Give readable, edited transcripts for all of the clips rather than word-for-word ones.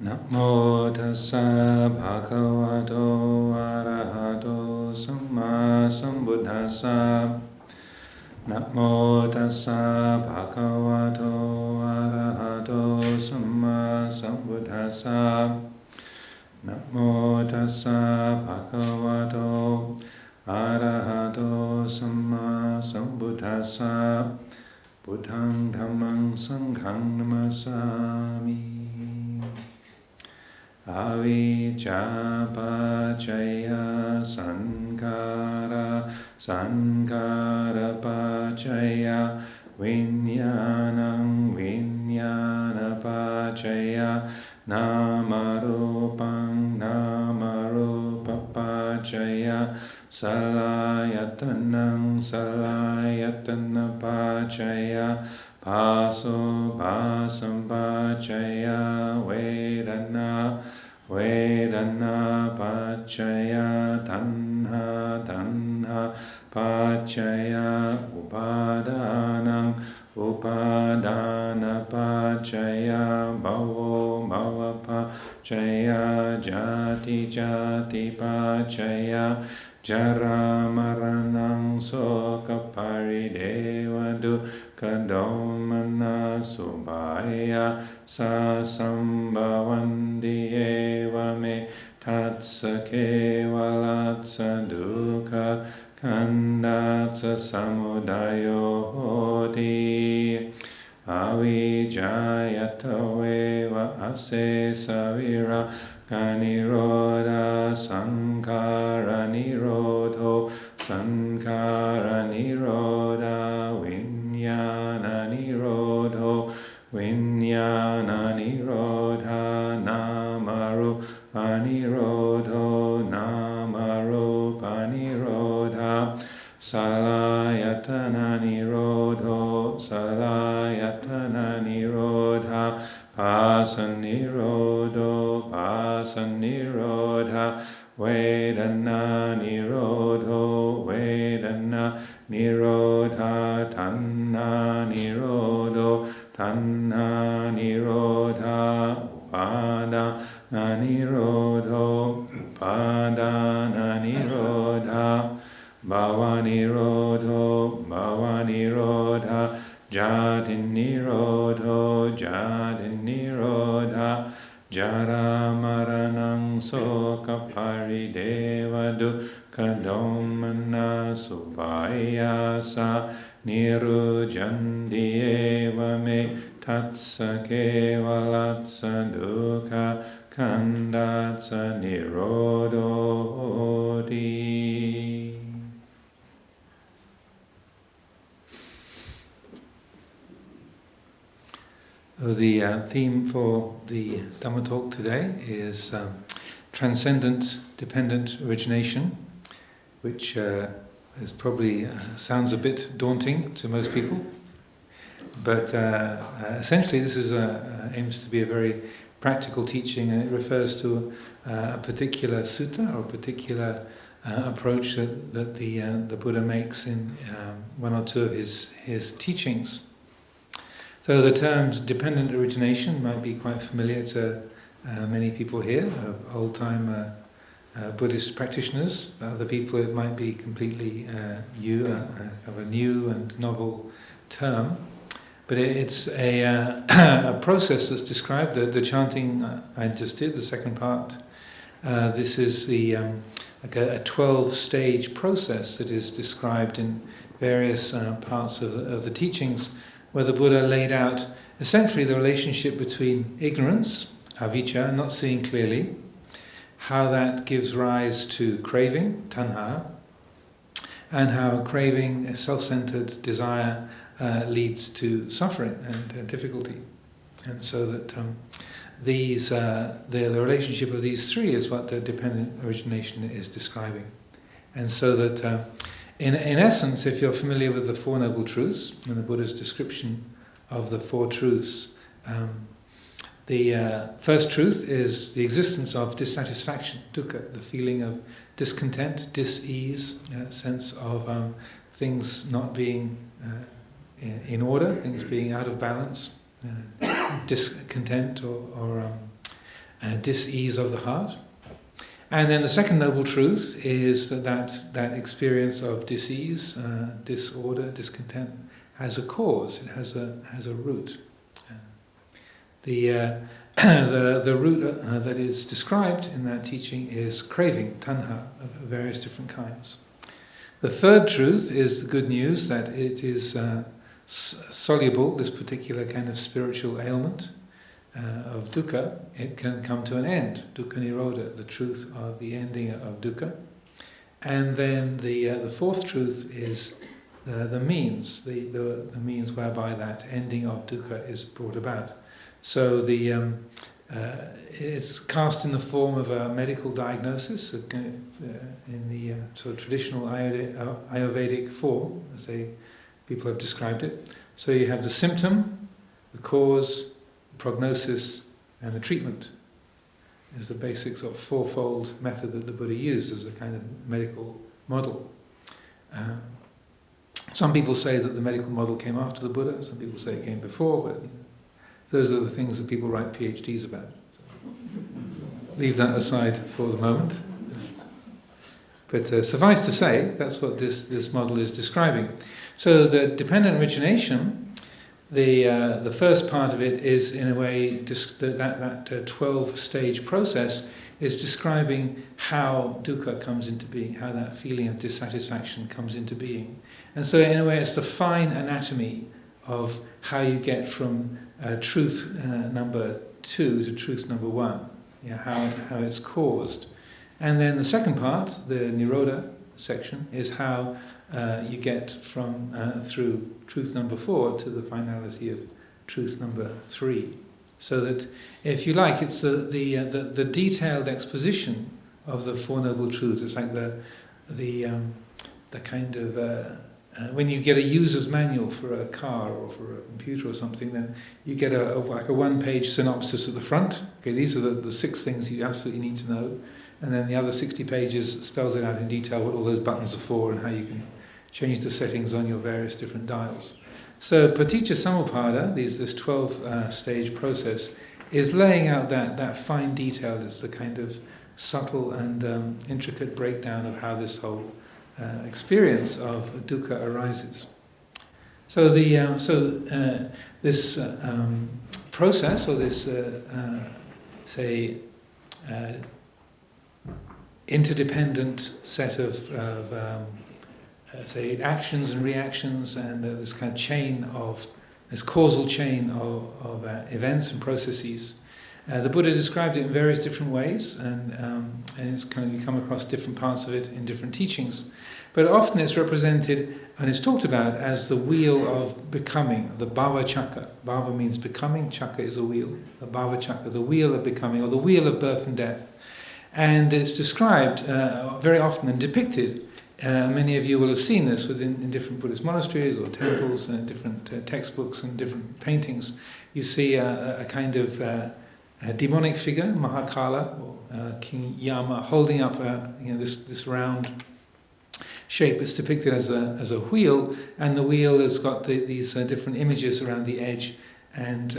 Namo tassa bhagavato arahato samma sambuddhassa. Namo tassa bhagavato arahato samma sambuddhassa. Namo tassa bhagavato arahato samma sambuddhassa. Buddhang dhammang sanghang namasami. Avijja pacaya sankara sankara pacaya vinyanam vinyana pacaya namarupam namarupa pacaya salayatanam salayatana pacaya Paso pasam pacaya vedana vedana pacaya tanha tanha pacaya upadanam upadana pacaya bhavo bhava pacaya jati jati pacaya Jara maranang soka parideva dukkha domana subhaya sasambhavandi eva me tatsa kevalatsa dukkha kandatsa samudayo hoti avijjayataveva asesa vira Nirodha Sankara Nirodho Sankara Nirodha Vinyana Nirodho Vinyana Nirodha Namarupa Nirodho Namarupa Nirodha Salayatana Nirodho Salayatana Nirodha Pasanirodho Pasanirodha Vedana Nirodho Vedana Nirodha Tanna Nirodho Tanna Nirodha Upadana Nirodho Upadana Nirodha Bhava Nirodho Bhava Nirodha Jati Nirodho Jati Nirodha Jara Maranang Soka Parideva Dukkha Domana Subhayasa Nirujandi Eva Me Tatsa Kevalatsa Dukkha Kandatsa Nirodhoti. The theme for the Dhamma Talk today is Transcendent Dependent Origination, which is probably sounds a bit daunting to most people, but essentially this is aims to be a very practical teaching, and it refers to a particular sutta or a particular approach that the Buddha makes in one or two of his teachings. So the terms dependent origination might be quite familiar to many people here, old-time Buddhist practitioners. Other people it might be completely of a new and novel term. But it's a process that's described. The chanting I just did, the second part. This is like a 12-stage process that is described in various parts of the teachings, where the Buddha laid out essentially the relationship between ignorance, avijja, not seeing clearly, how that gives rise to craving, tanha, and how craving, a self-centered desire, leads to suffering and difficulty. And so that the relationship of these three is what the dependent origination is describing. And so that in essence, if you're familiar with the Four Noble Truths and the Buddha's description of the Four Truths, the first truth is the existence of dissatisfaction, dukkha, the feeling of discontent, dis-ease, sense of things not being in order, things being out of balance, discontent or dis-ease of the heart. And then the second noble truth is that experience of dis-ease, disorder, discontent has a cause. It has a root. The root that is described in that teaching is craving, tanha, of various different kinds. The third truth is the good news that it is soluble, this particular kind of spiritual ailment of dukkha. It can come to an end, dukkha nirodha, the truth of the ending of dukkha. And then the fourth truth is the means, the means whereby that ending of dukkha is brought about. So it's cast in the form of a medical diagnosis in the sort of traditional Ayurvedic form, as people have described it. So you have the symptom, the cause, the prognosis, and the treatment. Is the basic sort of fourfold method that the Buddha used as a kind of medical model. Some people say that the medical model came after the Buddha. Some people say it came before, but those are the things that people write PhDs about. So leave that aside for the moment. But suffice to say, that's what this model is describing. So the dependent origination, the first part of it is in a way that 12-stage process is describing how dukkha comes into being, how that feeling of dissatisfaction comes into being. And so in a way it's the fine anatomy of how you get from truth number 2 to truth number 1, how it's caused. And then the second part, the Nirodha section, is how you get from through truth number 4 to the finality of truth number 3. So that, if you like, it's the detailed exposition of the Four Noble Truths. It's like the kind of when you get a user's manual for a car or for a computer or something, then you get like a one-page synopsis at the front. Okay, these are the 6 things you absolutely need to know, and then the other 60 pages spells it out in detail what all those buttons are for and how you can change the settings on your various different dials. So Paticca Samuppada, this 12-stage process, is laying out that fine detail. It's the kind of subtle and intricate breakdown of how this whole experience of dukkha arises. So this process, or this interdependent set of actions and reactions, and this kind of chain of this causal chain of events and processes. The Buddha described it in various different ways, and it's kind of, you come across different parts of it in different teachings. But often it's represented and it's talked about as the wheel of becoming, the bhava chakra. Bhava means becoming, chakra is a wheel. The bhava chakra, the wheel of becoming, or the wheel of birth and death. And it's described very often and depicted. Many of you will have seen this in different Buddhist monasteries or temples and different textbooks and different paintings. You see a kind of a demonic figure, Mahakala, or King Yama, holding up this round shape. It's depicted as a wheel, and the wheel has got these different images around the edge, and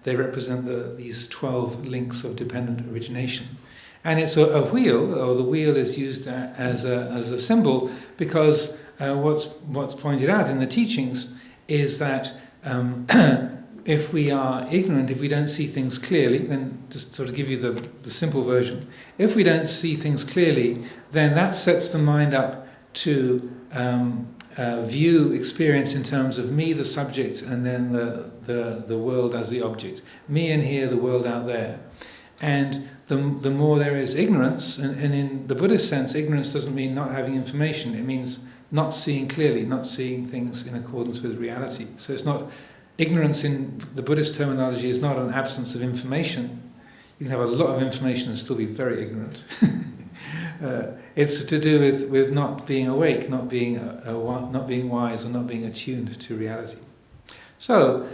they represent these 12 links of dependent origination. And it's a wheel, or the wheel is used as a symbol, because what's pointed out in the teachings is that if we are ignorant, if we don't see things clearly, then just sort of give you the simple version. If we don't see things clearly, then that sets the mind up to view experience in terms of me, the subject, and then the world as the object. Me in here, the world out there. And the more there is ignorance, and in the Buddhist sense, ignorance doesn't mean not having information. It means not seeing clearly, not seeing things in accordance with reality. So it's not, ignorance in the Buddhist terminology is not an absence of information. You can have a lot of information and still be very ignorant. It's to do with not being awake, not being wise, or not being attuned to reality. So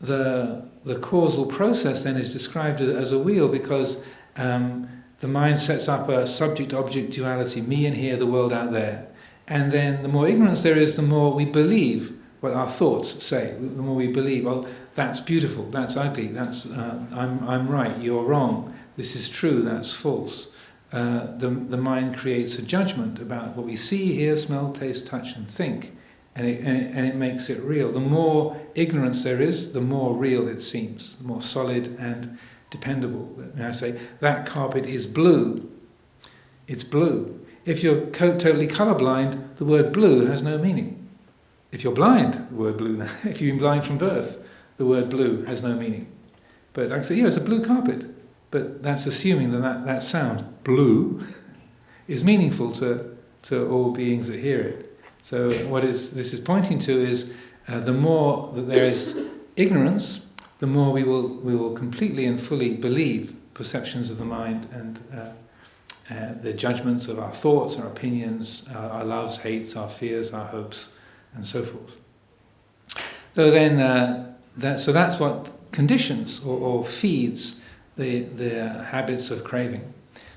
the causal process then is described as a wheel, because the mind sets up a subject-object duality, me in here, the world out there. And then the more ignorance there is, the more we believe what our thoughts say, the more we believe, oh, that's beautiful, that's ugly, that's I'm right, you're wrong, this is true, that's false. The mind creates a judgment about what we see, hear, smell, taste, touch, and think, and it makes it real. The more ignorance there is, the more real it seems, the more solid and dependable. I say, that carpet is blue. It's blue. If you're totally colorblind, the word blue has no meaning. If you're blind, the word blue, if you've been blind from birth, the word blue has no meaning. But I can say, yeah, it's a blue carpet. But that's assuming that sound, blue, is meaningful to all beings that hear it. So this is pointing to is the more that there is ignorance, the more we will completely and fully believe perceptions of the mind and the judgments of our thoughts, our opinions, our loves, hates, our fears, our hopes, and so forth. So then, that's what conditions or feeds the habits of craving.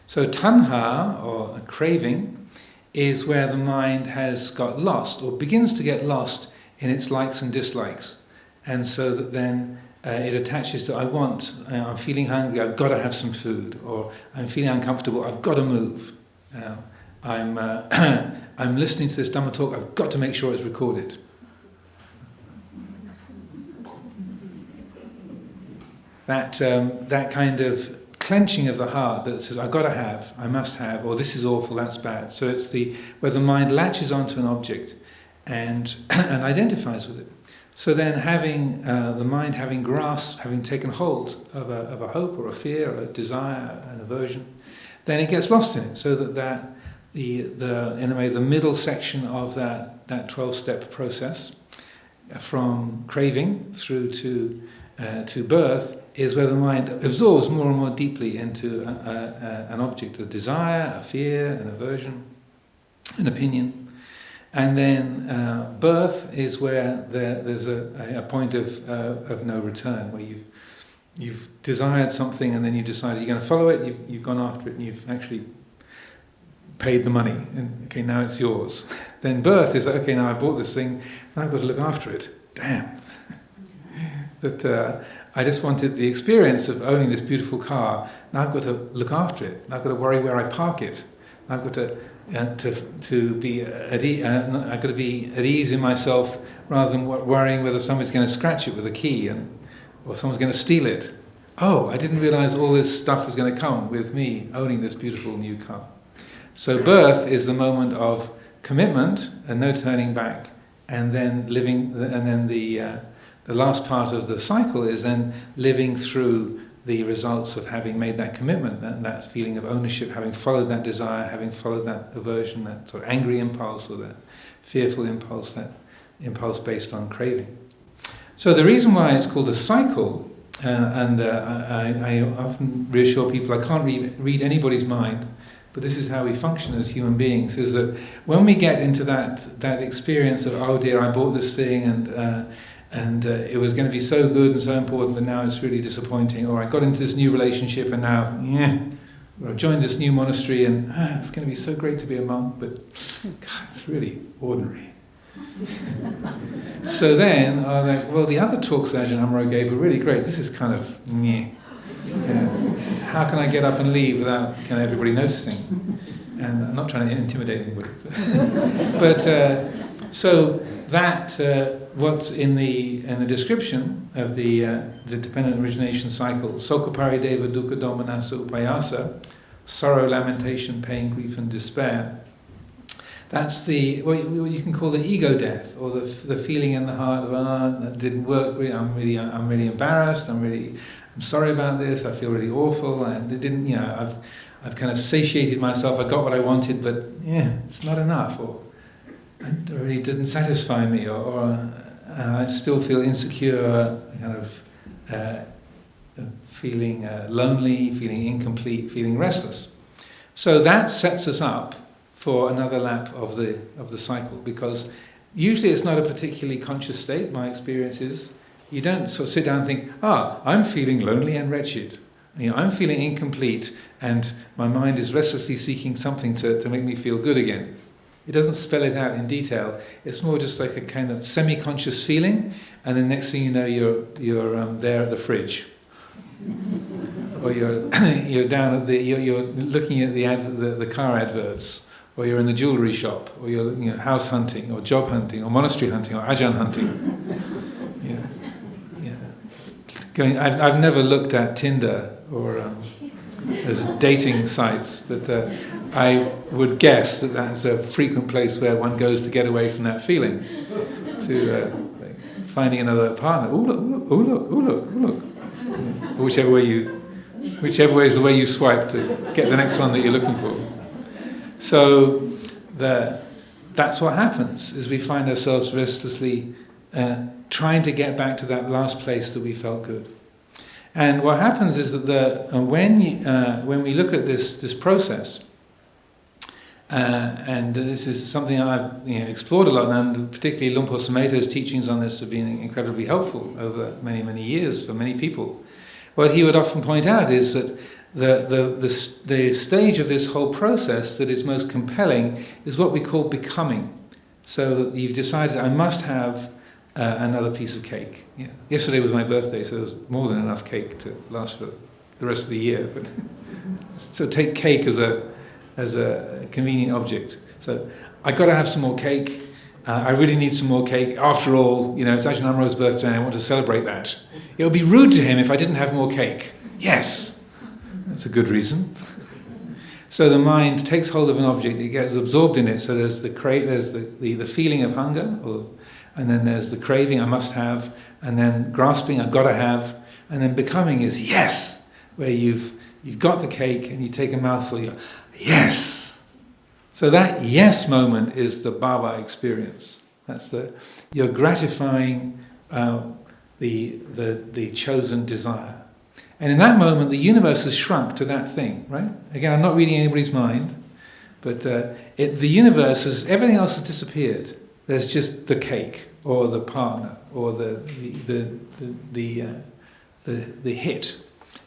So tanha, or a craving, is where the mind has got lost, or begins to get lost in its likes and dislikes. And so that then it attaches to, I'm feeling hungry, I've got to have some food, or I'm feeling uncomfortable, I've got to move. I'm listening to this Dhamma talk, I've got to make sure it's recorded. That kind of clenching of the heart that says, I've got to have, I must have, or this is awful, that's bad. So it's where the mind latches onto an object and identifies with it. So then the mind having grasped, having taken hold of a hope or a fear or a desire, an aversion, then it gets lost in it. So that in a way the middle section of that 12-step process, from craving through to birth, is where the mind absorbs more and more deeply into an object, a desire, a fear, an aversion, an opinion. And then birth is where there's a point of no return, where you've desired something and then you decided you're going to follow it, you've gone after it and you've actually paid the money, and okay, now it's yours. Then birth is like, okay, now I bought this thing, now I've got to look after it. Damn. That I just wanted the experience of owning this beautiful car. Now I've got to look after it. Now I've got to worry where I park it. Now I've got to be at ease. I've got to be at ease in myself rather than worrying whether somebody's going to scratch it with a key or someone's going to steal it. Oh, I didn't realize all this stuff was going to come with me owning this beautiful new car. So birth is the moment of commitment and no turning back, and then living, and then the last part of the cycle is then living through the results of having made that commitment, that feeling of ownership, having followed that desire, having followed that aversion, that sort of angry impulse or that fearful impulse, that impulse based on craving. So the reason why it's called a cycle, I often reassure people, I can't read anybody's mind, but this is how we function as human beings, is that when we get into that experience of, oh dear, I bought this thing and it was going to be so good and so important, but now it's really disappointing, or I got into this new relationship and now, I joined this new monastery and it's going to be so great to be a monk, but God, it's really ordinary. So then, I'm like, well, the other talks that Ajahn Amaro gave were really great. This is kind of meh. How can I get up and leave without everybody noticing? And I'm not trying to intimidate anybody. But so that what's in the description of the dependent origination cycle, Sokha Parideva Dukkha Domanasa Upayasa, sorrow, lamentation, pain, grief, and despair. That's what you can call the ego death, or the feeling in the heart of that didn't work. Really, I'm really embarrassed. I'm sorry about this. I feel really awful, and it didn't. I've kind of satiated myself. I got what I wanted, but it's not enough, or it really didn't satisfy me, or I still feel insecure, kind of feeling lonely, feeling incomplete, feeling restless. So that sets us up for another lap of the cycle, because usually it's not a particularly conscious state. My experience is you don't sort of sit down and think, I'm feeling lonely and wretched. I'm feeling incomplete and my mind is restlessly seeking something to make me feel good again. It doesn't spell it out in detail. It's more just like a kind of semi-conscious feeling, and then next thing you know, you're there at the fridge, or you're down at you're looking at the car adverts, or you're in the jewellery shop, or you're house hunting, or job hunting, or monastery hunting, or Ajahn hunting. I've never looked at Tinder or as dating sites, but I would guess that that's a frequent place where one goes to get away from that feeling, to finding another partner. Oh look. Whichever way is the way you swipe to get the next one that you're looking for. So that's what happens, is we find ourselves restlessly trying to get back to that last place that we felt good. And what happens is that when we look at this process, and this is something I've explored a lot, and particularly Luang Por Sumedho's teachings on this have been incredibly helpful over many, many years for many people. What he would often point out is that the stage of this whole process that is most compelling is what we call becoming. So you've decided, I must have another piece of cake. Yeah. Yesterday was my birthday, so there was more than enough cake to last for the rest of the year. But so take cake as a convenient object. So I got to have some more cake. I really need some more cake. After all, it's Ajahn Amaro's birthday, and I want to celebrate that. It would be rude to him if I didn't have more cake. Yes, that's a good reason. So the mind takes hold of an object, it gets absorbed in it. So there's the feeling of hunger, and then there's the craving, I must have, and then grasping, I've got to have, and then becoming is yes, where you've got the cake and you take a mouthful, you're yes. So that yes moment is the Baba experience. That's you're gratifying the chosen desire. And in that moment, the universe has shrunk to that thing, right? Again, I'm not reading anybody's mind, but the universe everything else has disappeared. There's just the cake, or the partner, or the hit,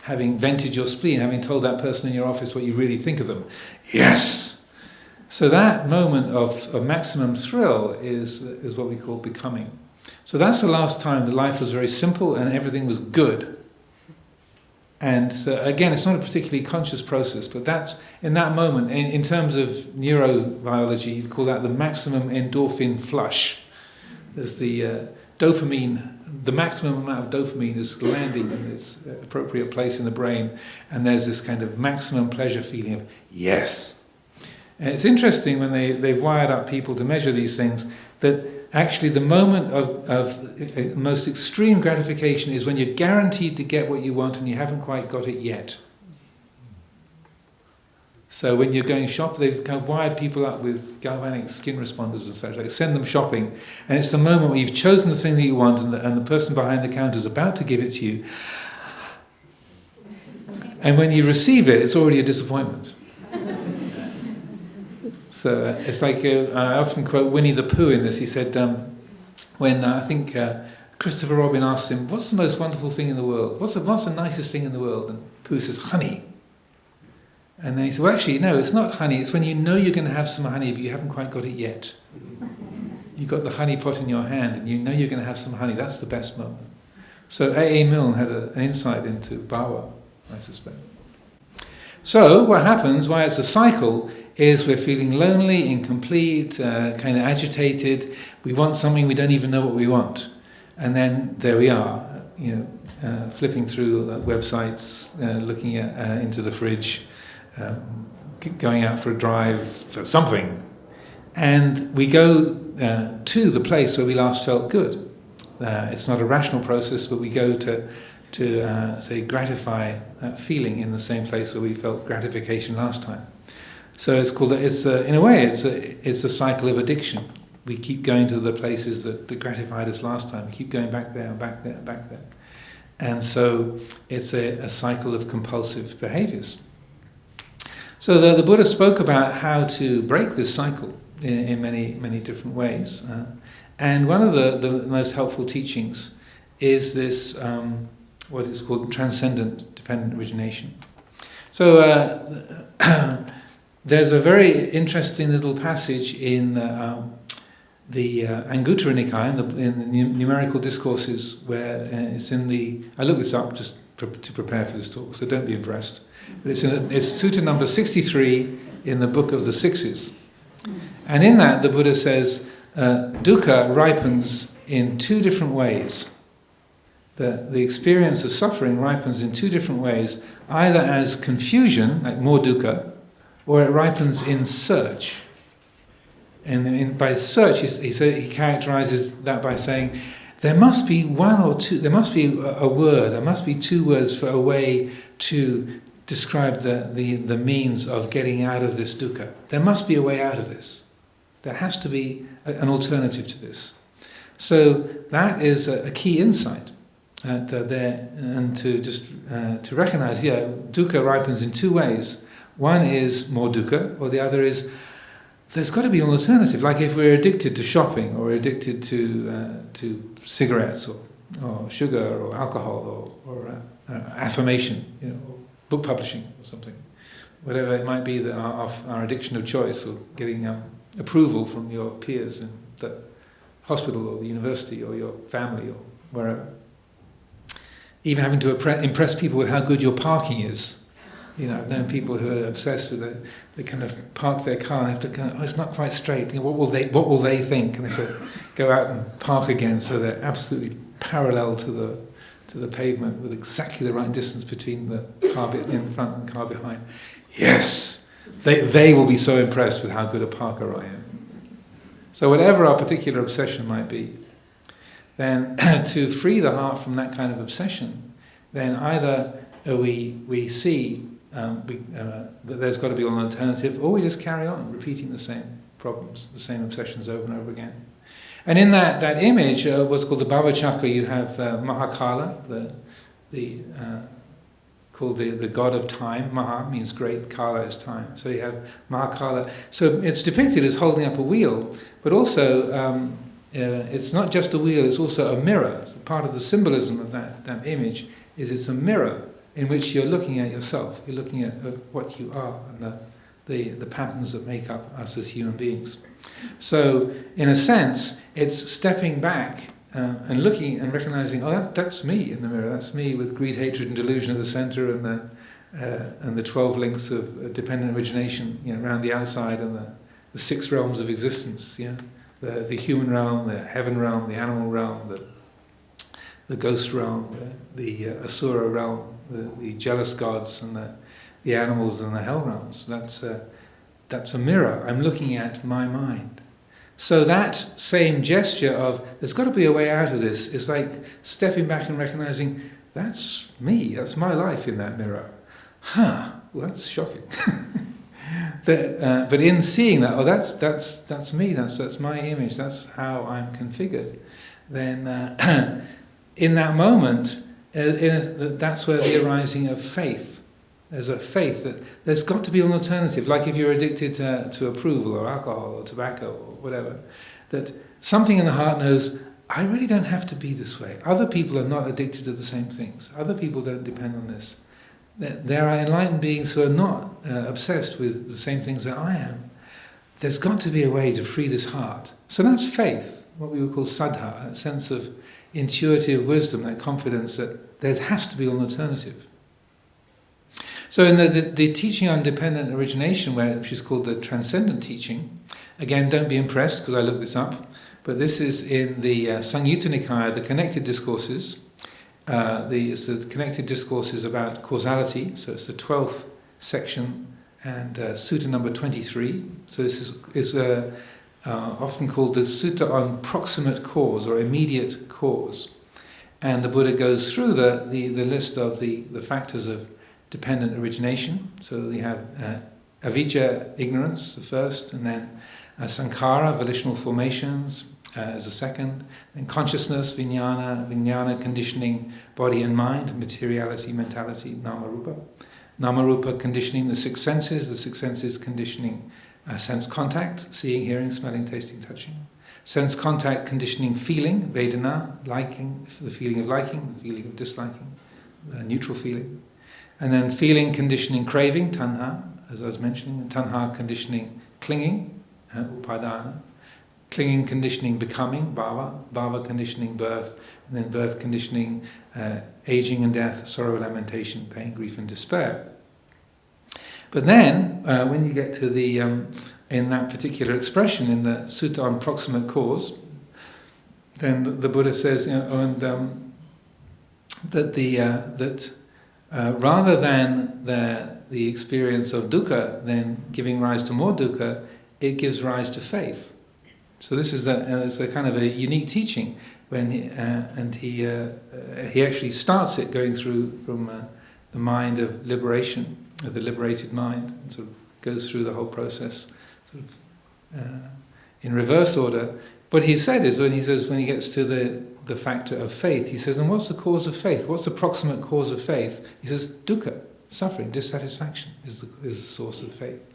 having vented your spleen, having told that person in your office what you really think of them. Yes. So that moment of maximum thrill is what we call becoming. So that's the last time the life was very simple and everything was good. And so again, it's not a particularly conscious process, but that's in that moment, in terms of neurobiology, you'd call that the maximum endorphin flush. There's the dopamine, the maximum amount of dopamine is landing in its appropriate place in the brain, and there's this kind of maximum pleasure feeling of yes. And it's interesting when they've wired up people to measure these things, that actually the moment of most extreme gratification is when you're guaranteed to get what you want and you haven't quite got it yet. So when you're going shopping, they've kind of wired people up with galvanic skin responders and such, like send them shopping, and it's the moment where you've chosen the thing that you want and the person behind the counter is about to give it to you. And when you receive it, it's already a disappointment. So it's like, I often quote Winnie the Pooh in this. He said, when I think Christopher Robin asked him, what's the most wonderful thing in the world? What's the nicest thing in the world? And Pooh says, honey. And then he said, well, actually, no, it's not honey. It's when you know you're going to have some honey, but you haven't quite got it yet. You've got the honey pot in your hand, and you know you're going to have some honey. That's the best moment. So A.A. Milne had an insight into Bhawa, I suspect. So what happens, why it's a cycle, is we're feeling lonely, incomplete, kind of agitated. We want something, we don't even know what we want. And then there we are, flipping through websites, looking into the fridge, going out for a drive, for something. And we go to the place where we last felt good. It's not a rational process, but we go to say, gratify that feeling in the same place where we felt gratification last time. So it's called, in a way, it's a cycle of addiction. We keep going to the places that gratified us last time. We keep going back there, and back there, and back there. And so it's a cycle of compulsive behaviors. So the Buddha spoke about how to break this cycle in many, many different ways. And one of the most helpful teachings is this, what is called transcendent dependent origination. So there's a very interesting little passage in the Anguttara Nikaya, in the numerical discourses, where it's in the... I looked this up just to prepare for this talk, so don't be impressed. But it's Sutta number 63 in the Book of the Sixes. And in that, the Buddha says, dukkha ripens in two different ways. The experience of suffering ripens in two different ways, either as confusion, like more dukkha, or it ripens in search. And by search, he characterizes that by saying, there must be one or two, there must be a word, there must be two words for a way to describe the means of getting out of this dukkha. There must be a way out of this. There has to be an alternative to this. So that is a key insight. And to recognize, dukkha ripens in two ways. One is more dukkha, or the other is there's got to be an alternative. Like if we're addicted to shopping, or addicted to cigarettes, or sugar, or alcohol, or affirmation, or book publishing, or something, whatever it might be, that our addiction of choice, or getting approval from your peers in the hospital or the university or your family or wherever. Even having to impress people with how good your parking is. I've known people who are obsessed with it. They kind of park their car and have to it's not quite straight. What will they think? And they have to go out and park again, so they're absolutely parallel to the pavement, with exactly the right distance between the car in front and the car behind. Yes, they will be so impressed with how good a parker I am. So whatever our particular obsession might be, then to free the heart from that kind of obsession, then either we see that there's got to be an alternative, or we just carry on repeating the same problems, the same obsessions over and over again. And in that image, what's called the Bhavachakra, you have Mahakala, called the god of time. Maha means great, Kala is time. So you have Mahakala. So it's depicted as holding up a wheel, but also it's not just a wheel, it's also a mirror. So part of the symbolism of that image is it's a mirror in which you're looking at yourself. You're looking at what you are and the patterns that make up us as human beings. So, in a sense, it's stepping back and looking and recognizing, that's me in the mirror. That's me with greed, hatred, and delusion at the center, and the 12 links of dependent origination, around the outside, and the 6 realms of existence. The human realm, the heaven realm, the animal realm, the ghost realm, the asura realm, the jealous gods, and the animals and the hell realms. That's a mirror. I'm looking at my mind. So that same gesture of there's got to be a way out of this is like stepping back and recognizing that's me, that's my life in that mirror. Well, that's shocking. But in seeing that, that's me, that's my image, that's how I'm configured, then in that moment, that's where the arising of faith. There's a faith that there's got to be an alternative, like if you're addicted to approval or alcohol or tobacco or whatever, that something in the heart knows, I really don't have to be this way. Other people are not addicted to the same things. Other people don't depend on this. There are enlightened beings who are not obsessed with the same things that I am. There's got to be a way to free this heart. So that's faith, what we would call saddha, a sense of intuitive wisdom, that confidence that there has to be an alternative. So in the teaching on dependent origination, which is called the Transcendent teaching, again, don't be impressed because I looked this up, but this is in the Samyutta Nikaya, the Connected Discourses. It's the Connected Discourses about causality, so it's the 12th section, and Sutta number 23. So this is often called the Sutta on proximate cause or immediate cause. And the Buddha goes through the list of the factors of dependent origination. So we have avijja, ignorance, the first, and then sankhara, volitional formations, as a second, and consciousness, vijnana, conditioning, body and mind, materiality, mentality, namarupa. Namarupa conditioning the 6 senses conditioning sense contact, seeing, hearing, smelling, tasting, touching. Sense contact conditioning feeling, vedana, liking, the feeling of liking, the feeling of disliking, neutral feeling. And then feeling conditioning craving, tanha, as I was mentioning, tanha conditioning, clinging, upadana, clinging conditioning, becoming, bhava conditioning, birth, and then birth conditioning, aging and death, sorrow, lamentation, pain, grief and despair. But then, when you get to the, in that particular expression, in the Sutta on Proximate Cause, then the Buddha says, that rather than the experience of dukkha then giving rise to more dukkha, it gives rise to faith. So this is it's a kind of a unique teaching when he actually starts it going through from the mind of liberation, of the liberated mind, and sort of goes through the whole process sort of in reverse order. What he said is when he gets to the factor of faith, he says, and what's the cause of faith? What's the proximate cause of faith? He says, dukkha, suffering, dissatisfaction is the source of faith.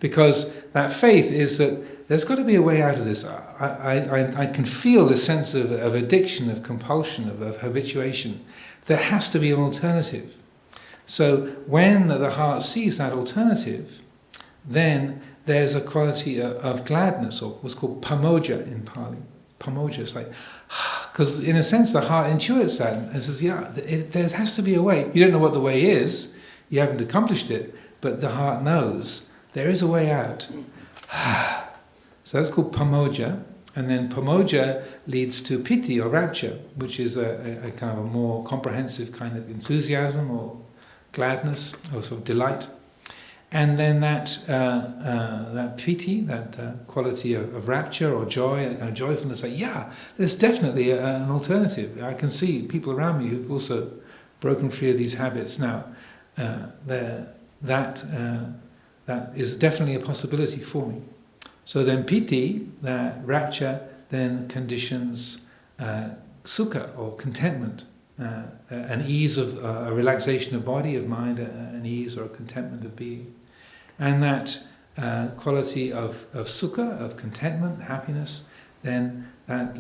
Because that faith is that there's got to be a way out of this. I can feel the sense of addiction, of compulsion, of habituation. There has to be an alternative. So when the heart sees that alternative, then there's a quality of gladness, or what's called pamoja in Pali. Pamoja, it's like, because in a sense the heart intuits that and says, yeah, there has to be a way. You don't know what the way is, you haven't accomplished it, but the heart knows there is a way out. So that's called pamoja, and then pamoja leads to piti or rapture, which is a kind of a more comprehensive kind of enthusiasm or gladness or sort of delight. And then that piti, that quality of rapture or joy, that kind of joyfulness, like, yeah, there's definitely an alternative. I can see people around me who've also broken free of these habits now. That is definitely a possibility for me. So then piti, that rapture, then conditions sukha or contentment, an ease of a relaxation of body, of mind, an ease or a contentment of being. And that quality of sukha, of contentment, happiness, then that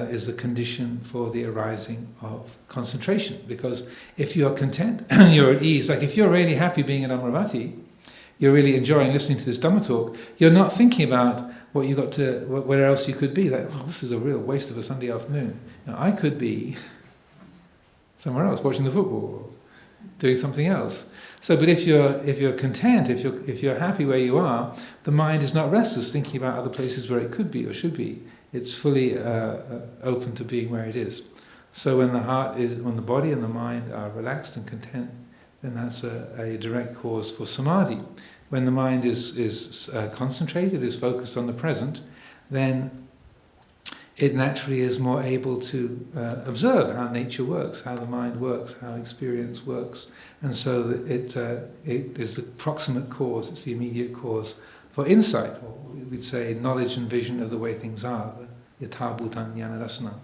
is the condition for the arising of concentration. Because if you're content, you're at ease. Like if you're really happy being at Amaravati, you're really enjoying listening to this Dhamma talk, you're not thinking about what you got to, where else you could be. Like, oh, this is a real waste of a Sunday afternoon. Now, I could be somewhere else, watching the football, or doing something else. So, but if you're content, if you're happy where you are, the mind is not restless, thinking about other places where it could be or should be. It's fully open to being where it is. So when when the body and the mind are relaxed and content, then that's a direct cause for samadhi. When the mind is concentrated, is focused on the present, then it naturally is more able to observe how nature works, how the mind works, how experience works, and so it is the proximate cause, it's the immediate cause for insight, or we'd say knowledge and vision of the way things are, yatha bhutan jnana dasanam.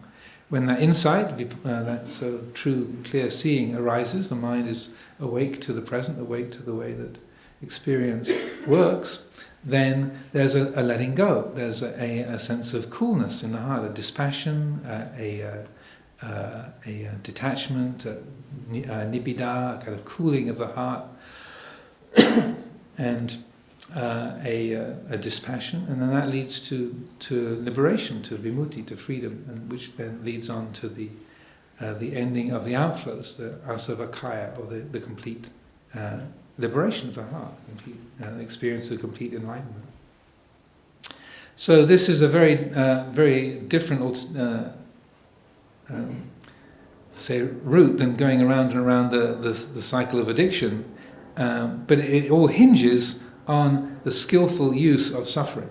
When that insight, that sort of true, clear seeing arises, the mind is awake to the present, awake to the way that experience works, then there's a letting go. There's a sense of coolness in the heart, a dispassion, a detachment, a nibbida, a kind of cooling of the heart, and a dispassion, and then that leads to liberation, to vimutti, to freedom, and which then leads on to the ending of the outflows, the asavakaya, or the complete liberation of the heart, complete experience of complete enlightenment. So this is a very very different say route than going around and around the cycle of addiction, but it all hinges on the skillful use of suffering.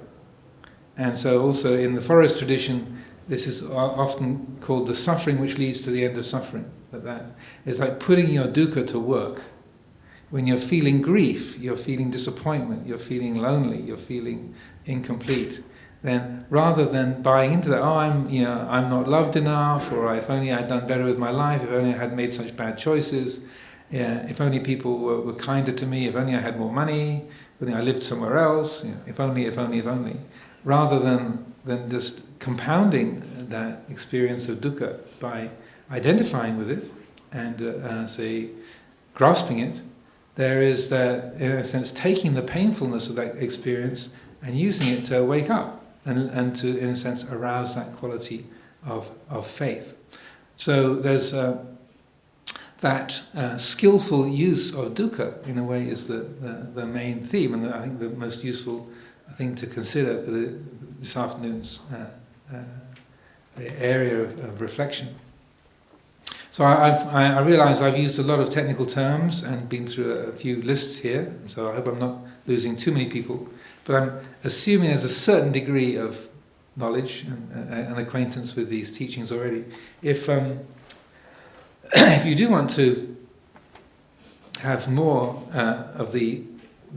And so also in the forest tradition, this is often called the suffering which leads to the end of suffering. That it's like putting your dukkha to work. When you're feeling grief, you're feeling disappointment, you're feeling lonely, you're feeling incomplete, then rather than buying into that, I'm not loved enough, or if only I'd done better with my life, if only I hadn't made such bad choices, if only people were kinder to me, if only I had more money, if only I lived somewhere else, if only, rather than just compounding that experience of dukkha by identifying with it and, say, grasping it, there is, in a sense, taking the painfulness of that experience and using it to wake up and to, in a sense, arouse that quality of faith. So there's that skillful use of dukkha, in a way, is the main theme, and I think the most useful thing to consider for this afternoon's the area of reflection. So I realise I've used a lot of technical terms and been through a few lists here, so I hope I'm not losing too many people, but I'm assuming there's a certain degree of knowledge and acquaintance with these teachings already. If you do want to have more of the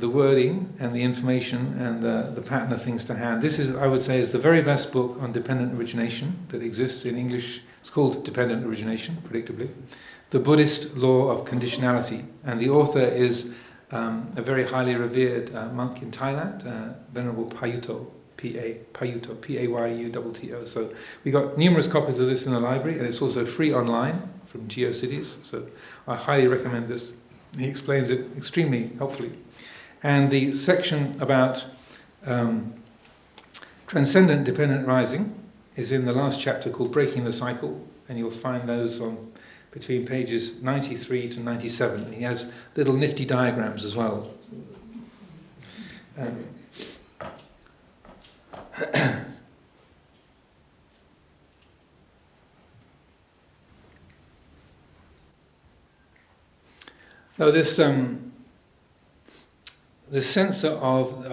wording and the information and the pattern of things to hand, this is, I would say, is the very best book on dependent origination that exists in English. It's called Dependent Origination, predictably. The Buddhist Law of Conditionality. And the author is a very highly revered monk in Thailand, Venerable Payutto, Payutto, P-A-Y-U-T-T-O. So we got numerous copies of this in the library, and it's also free online from GeoCities. So I highly recommend this. He explains it extremely helpfully. And the section about transcendent dependent rising is in the last chapter called Breaking the Cycle, and you'll find those on between pages 93 to 97. And he has little nifty diagrams as well. Now this sense of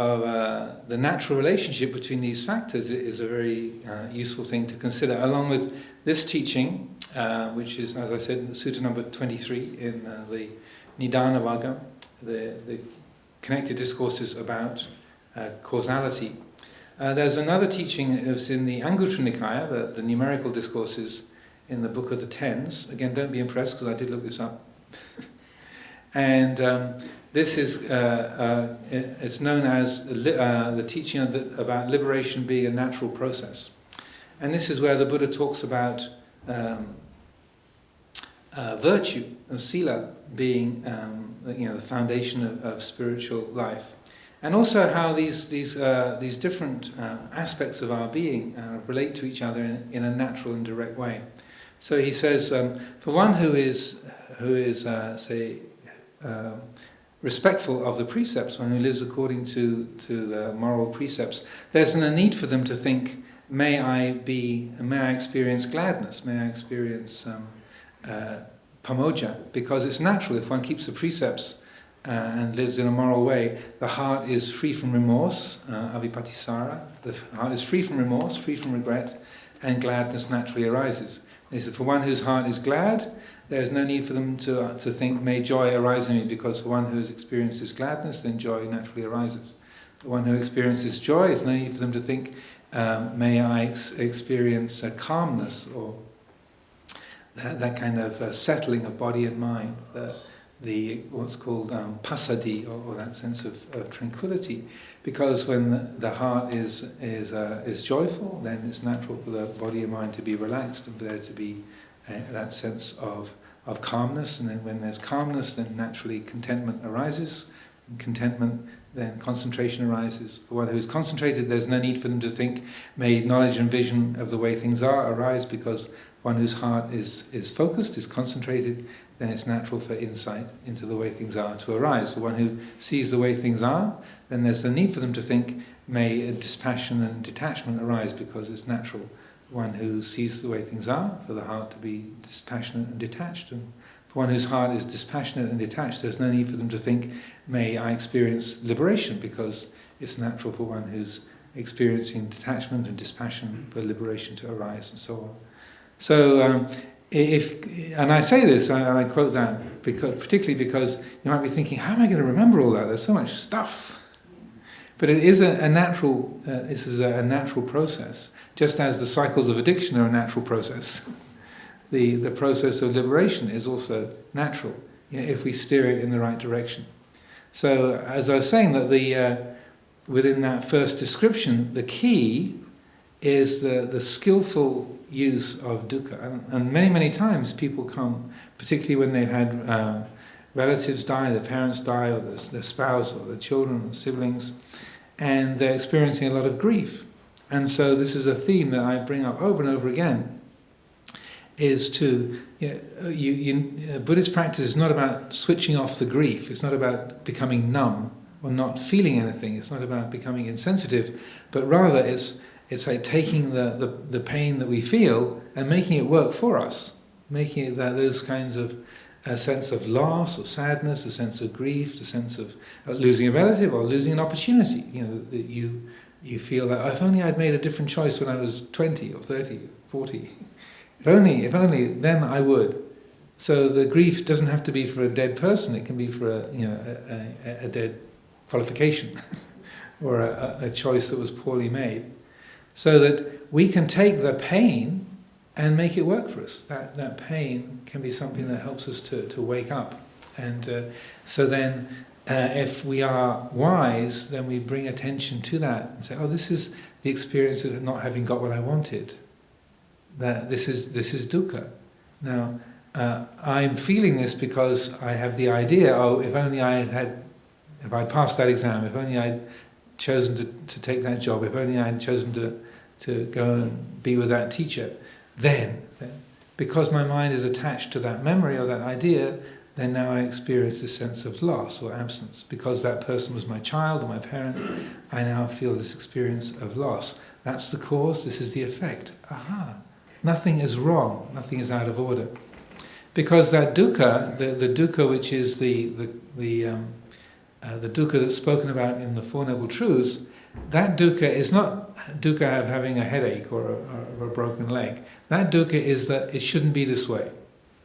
the natural relationship between these factors is a very useful thing to consider, along with this teaching, which is, as I said, Sutta number 23 in the Nidana Vagga, the connected discourses about causality. There's another teaching that's in the Anguttara Nikaya, the numerical discourses in the Book of the Tens. Again, don't be impressed because I did look this up. And this is it's known as the teaching about liberation being a natural process. And this is where the Buddha talks about virtue and sila being the foundation of spiritual life. And also how these different aspects of our being relate to each other in a natural and direct way. So he says, for one who is respectful of the precepts, one who lives according to the moral precepts, there's no need for them to think, may I experience gladness, may I experience pamoja, because it's natural. If one keeps the precepts and lives in a moral way, the heart is free from remorse, avipatisara, the heart is free from remorse, free from regret, and gladness naturally arises. He said, for one whose heart is glad, there is no need for them to think, may joy arise in me, because for one who has experiences gladness, then joy naturally arises. For one who experiences joy, there's no need for them to think, may I experience calmness, or that kind of settling of body and mind, the what's called passaddhi, or that sense of tranquility. Because when the heart is joyful, then it's natural for the body and mind to be relaxed, and for there to be that sense of calmness. And then when there's calmness, then naturally contentment arises. And contentment, then concentration arises. For one who's concentrated, there's no need for them to think, may knowledge and vision of the way things are arise, because one whose heart is focused, is concentrated, then it's natural for insight into the way things are to arise. For one who sees the way things are, then there's the need for them to think, may dispassion and detachment arise, because it's natural for one who sees the way things are, for the heart to be dispassionate and detached. And for one whose heart is dispassionate and detached, there's no need for them to think, may I experience liberation, because it's natural for one who's experiencing detachment and dispassion for liberation to arise, and so on. So, and I say this, I quote that, particularly because you might be thinking, how am I going to remember all that? There's so much stuff. But it is a natural, this is a natural process, just as the cycles of addiction are a natural process. The process of liberation is also natural, if we steer it in the right direction. So, as I was saying, that within that first description, the key is the skillful use of dukkha. And many, many times people come, particularly when they've had relatives die, their parents die, or their spouse, or their children, or siblings, and they're experiencing a lot of grief. And so this is a theme that I bring up over and over again, is to, Buddhist practice is not about switching off the grief, it's not about becoming numb or not feeling anything, it's not about becoming insensitive, but rather it's like taking the pain that we feel and making it work for us, making it those kinds of a sense of loss or sadness, a sense of grief, the sense of losing a relative or losing an opportunity. That you feel that, if only I'd made a different choice when I was 20 or 30 or 40. If only, then I would. So the grief doesn't have to be for a dead person, it can be for a dead qualification or a choice that was poorly made. So that we can take the pain and make it work for us. That pain can be something that helps us to wake up. And so then, if we are wise, then we bring attention to that and say, this is the experience of not having got what I wanted. That this is dukkha. Now, I'm feeling this because I have the idea, if only if I'd passed that exam, if only I'd chosen to take that job, if only I'd chosen to go and be with that teacher, then, because my mind is attached to that memory or that idea, then now I experience this sense of loss or absence. Because that person was my child or my parent, I now feel this experience of loss. That's the cause, this is the effect. Aha! Nothing is wrong, nothing is out of order. Because that dukkha, the dukkha which is the dukkha that's spoken about in the Four Noble Truths, that dukkha is not dukkha of having a headache or a broken leg. That dukkha is that it shouldn't be this way.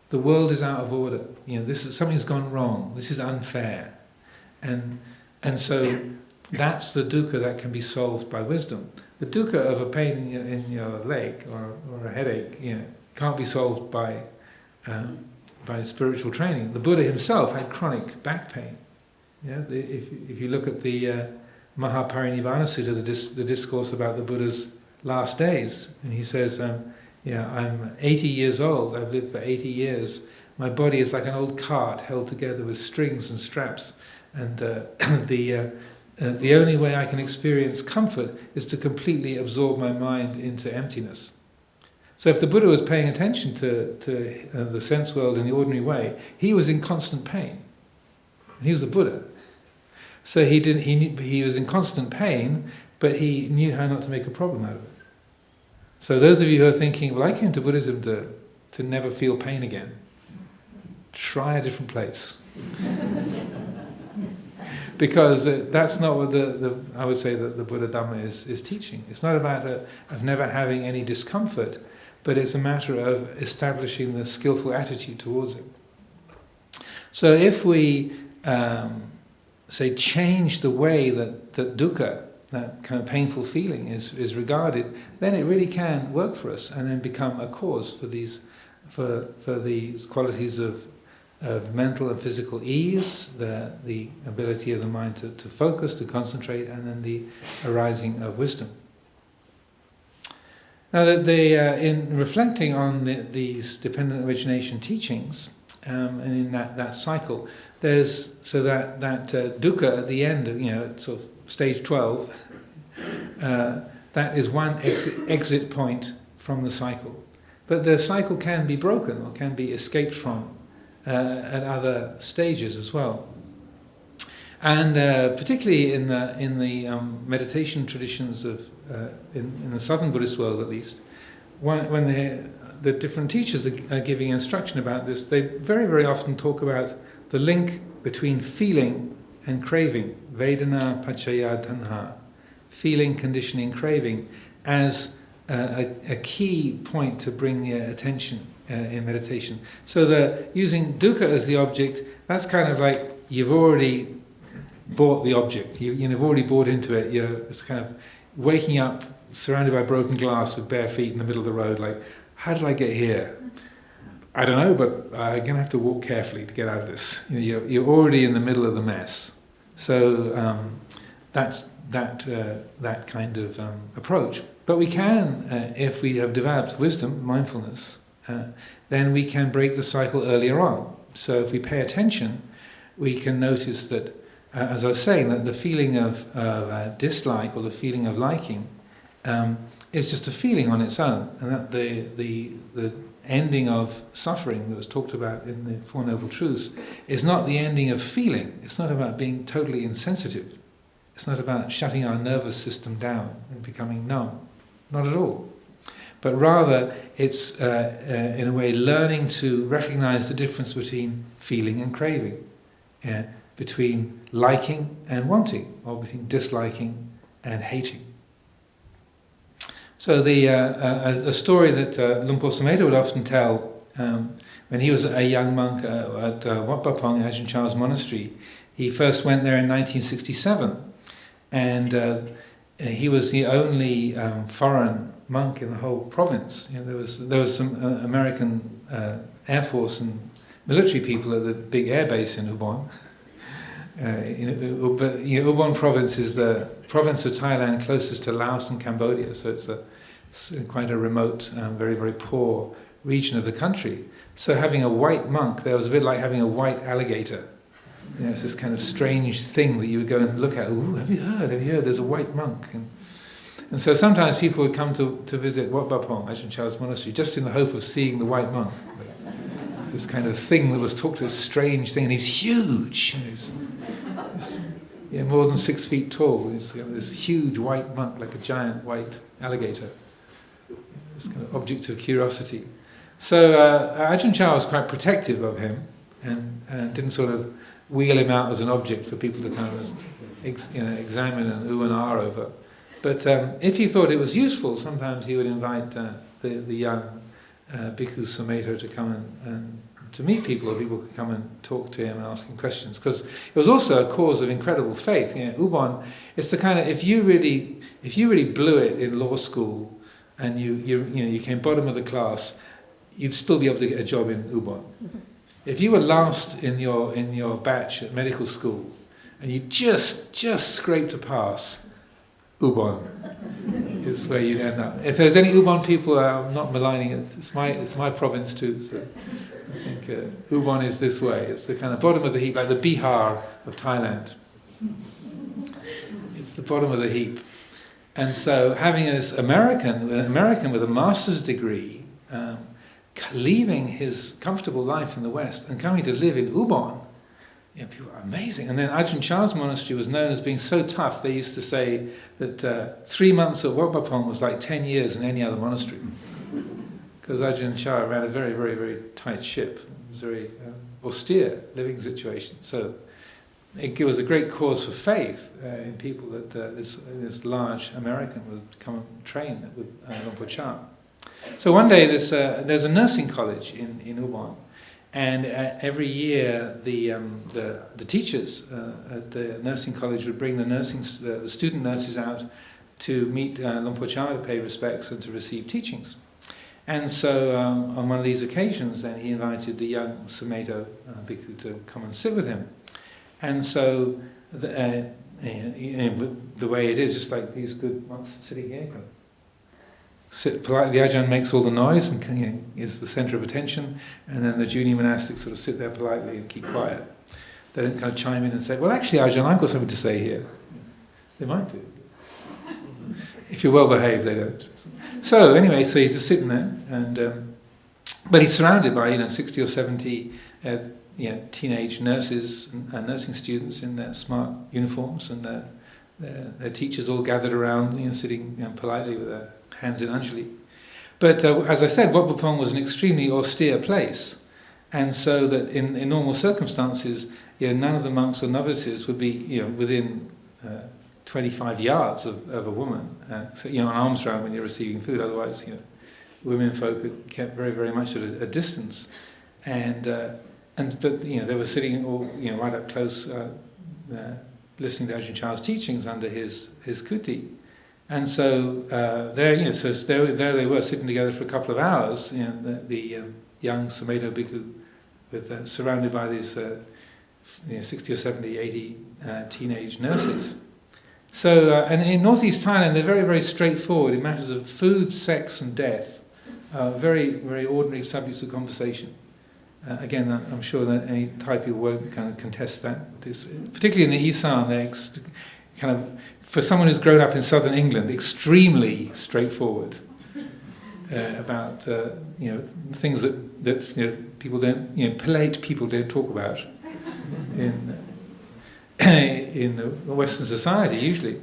The world is out of order. Something's gone wrong. This is unfair, and so that's the dukkha that can be solved by wisdom. The dukkha of a pain in your leg or a headache, can't be solved by spiritual training. The Buddha himself had chronic back pain. If you look at the Mahaparinibbana Sutta, the discourse about the Buddha's last days, and he says, I'm 80 years old, I've lived for 80 years, my body is like an old cart held together with strings and straps, and the only way I can experience comfort is to completely absorb my mind into emptiness. So if the Buddha was paying attention to the sense world in the ordinary way, he was in constant pain. And he was a Buddha. So he was in constant pain, but he knew how not to make a problem out of it. So those of you who are thinking, I came to Buddhism to never feel pain again, try a different place. Because that's not what I would say that the Buddha Dhamma is teaching. It's not about of never having any discomfort, but it's a matter of establishing the skillful attitude towards it. So if we change the way that dukkha, that kind of painful feeling is regarded, then it really can work for us and then become a cause for these qualities of mental and physical ease, the ability of the mind to focus, to concentrate, and then the arising of wisdom. Now, that in reflecting on these dependent origination teachings, and in that cycle, there's that dukkha at the end of sort of stage 12. That is one exit point from the cycle, but the cycle can be broken or can be escaped from at other stages as well. And particularly in the meditation traditions of in the southern Buddhist world, at least, when the different teachers are giving instruction about this, they very, very often talk about the link between feeling and craving, Vedana Paccaya Tanha, feeling, conditioning, craving, as a key point to bring the attention in meditation. So using dukkha as the object, that's kind of like you've already bought the object, you've already bought into it. It's kind of waking up surrounded by broken glass with bare feet in the middle of the road, like, how did I get here? I don't know, but I'm going to have to walk carefully to get out of this. You're already in the middle of the mess. So that's that kind of approach. But we can, if we have developed wisdom, mindfulness, then we can break the cycle earlier on. So if we pay attention, we can notice that, as I was saying, that the feeling of dislike or the feeling of liking is just a feeling on its own, and that the ending of suffering that was talked about in the Four Noble Truths is not the ending of feeling. It's not about being totally insensitive. It's not about shutting our nervous system down and becoming numb. Not at all. But rather, it's, in a way, learning to recognize the difference between feeling and craving, between liking and wanting, or between disliking and hating. So a story that Luang Por Sumedho would often tell when he was a young monk at Wat Pah Pong, Ajahn Chah's monastery. He first went there in 1967, and he was the only foreign monk in the whole province. There was some American Air Force and military people at the big air base in Ubon. But Ubon province is the province of Thailand closest to Laos and Cambodia, so it's quite a remote, very, very poor region of the country. So having a white monk there was a bit like having a white alligator. It's this kind of strange thing that you would go and look at. Ooh, have you heard? There's a white monk. And so sometimes people would come to visit Wat Pah Pong, Ajahn Chah's monastery, just in the hope of seeing the white monk. This kind of thing that was talked to, a strange thing, and he's huge. He's more than 6 feet tall. He's this huge white monk, like a giant white alligator. This kind of object of curiosity. So Ajahn Chah was quite protective of him, and didn't sort of wheel him out as an object for people to kind of examine and ooh and ah over. But if he thought it was useful, sometimes he would invite the young Bhikkhu Sumedho to come and to meet people, or people could come and talk to him and ask him questions. Because it was also a cause of incredible faith. Ubon, it's the kind of, if you really blew it in law school and you came bottom of the class, you'd still be able to get a job in Ubon. If you were last in your batch at medical school and you just scraped a pass, Ubon is where you'd end up. If there's any Ubon people, I'm not maligning it. It's my province too. So I think Ubon is this way. It's the kind of bottom of the heap, like the Bihar of Thailand. It's the bottom of the heap. And so having this American with a master's degree, leaving his comfortable life in the West and coming to live in Ubon, people are amazing. And then Ajahn Chah's monastery was known as being so tough, they used to say that 3 months at Wat Pah Pong was like 10 years in any other monastery. Because Ajahn Chah ran a very, very, very tight ship. It was a very austere living situation. So it was a great cause for faith in people that this large American would come and train with Luang Por Chah. So one day there's a nursing college in Ubon, and every year the teachers at the nursing college would bring the student nurses out to meet Luang Por Chah, to pay respects and to receive teachings. And so on one of these occasions, then he invited the young Sumedho Bhikkhu to come and sit with him. And so the way it is, just like these good monks sitting here, sit politely. The Ajahn makes all the noise and is the centre of attention, and then the junior monastics sort of sit there politely and keep quiet. They don't kind of chime in and say, "Well, actually, Ajahn, I've got something to say here." They might do. If you're well behaved, they don't. So anyway, so he's just sitting there, and but he's surrounded by 60 or 70 teenage nurses and nursing students in their smart uniforms, and their teachers all gathered around, sitting politely with their hands in Anjali. But as I said, Wat Pah Pong was an extremely austere place, and so that in normal circumstances, none of the monks or novices would be within 25 yards of a woman, so an arm's round when you're receiving food. Otherwise, women folk are kept very, very much at a distance, but they were sitting all right up close, listening to Ajahn Chah's teachings under his kuti. And so there they were sitting together for a couple of hours. The young Sumedho Bhikkhu, surrounded by these 60 or 70, 80 teenage nurses. So, and in northeast Thailand, they're very, very straightforward in matters of food, sex, and death. Very, very ordinary subjects of conversation. Again, I'm sure that any Thai people won't kind of contest that. Particularly in the Isan, they're kind of, for someone who's grown up in southern England, extremely straightforward about things that people don't, polite people don't talk about in the Western society usually.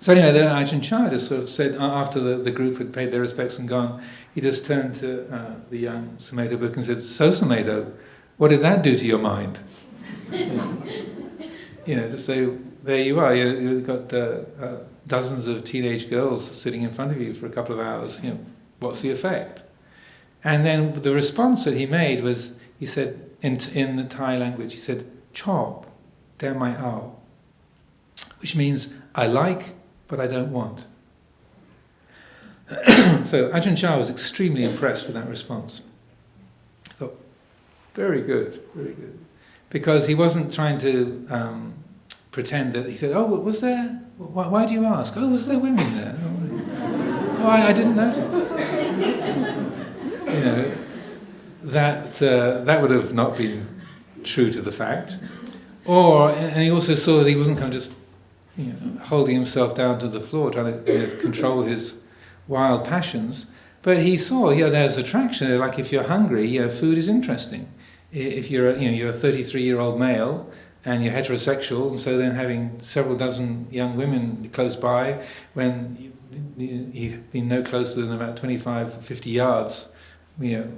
So anyway, the Ajahn Chah just sort of said, after the group had paid their respects and gone, he just turned to the young Sumedho book and said, "So Sumedho, what did that do to your mind?" To say, there you are, you've got dozens of teenage girls sitting in front of you for a couple of hours, what's the effect? And then the response that he made was, he said, in the Thai language, he said, "Chop, they're my ao," which means, I like, but I don't want. So Ajahn Chah was extremely impressed with that response. I thought, very good, very good. Because he wasn't trying to pretend that, he said, "Oh, was there? Why do you ask? Oh, was there women there? Oh, I didn't notice." That would have not been true to the fact. And he also saw that he wasn't kind of just holding himself down to the floor, trying to control his wild passions. But he saw, there's attraction. Like if you're hungry, food is interesting. If you're a 33-year-old male and you're heterosexual, and so then having several dozen young women close by when you've been no closer than about 25 or 50 yards,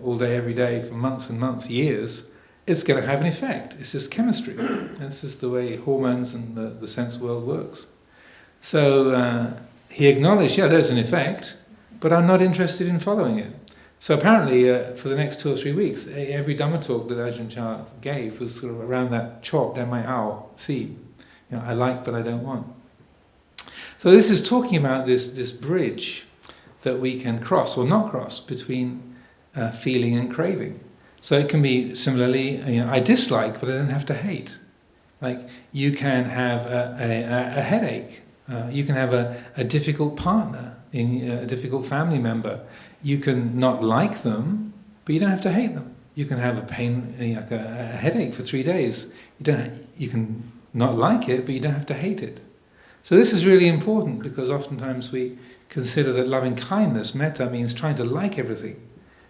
all day, every day, for months and months, years, it's going to have an effect. It's just chemistry. That's just the way hormones and the sense world works. So he acknowledged, there's an effect, but I'm not interested in following it. So apparently, for the next 2 or 3 weeks, every Dhamma talk that Ajahn Chah gave was sort of around that chop, then my ao theme. I like, but I don't want. So this is talking about this bridge that we can cross or not cross between feeling and craving. So it can be similarly, I dislike, but I don't have to hate. Like you can have a headache, you can have a difficult partner, a difficult family member. You can not like them, but you don't have to hate them. You can have a pain, like a headache for 3 days. You can not like it, but you don't have to hate it. So this is really important because oftentimes we consider that loving kindness, metta, means trying to like everything.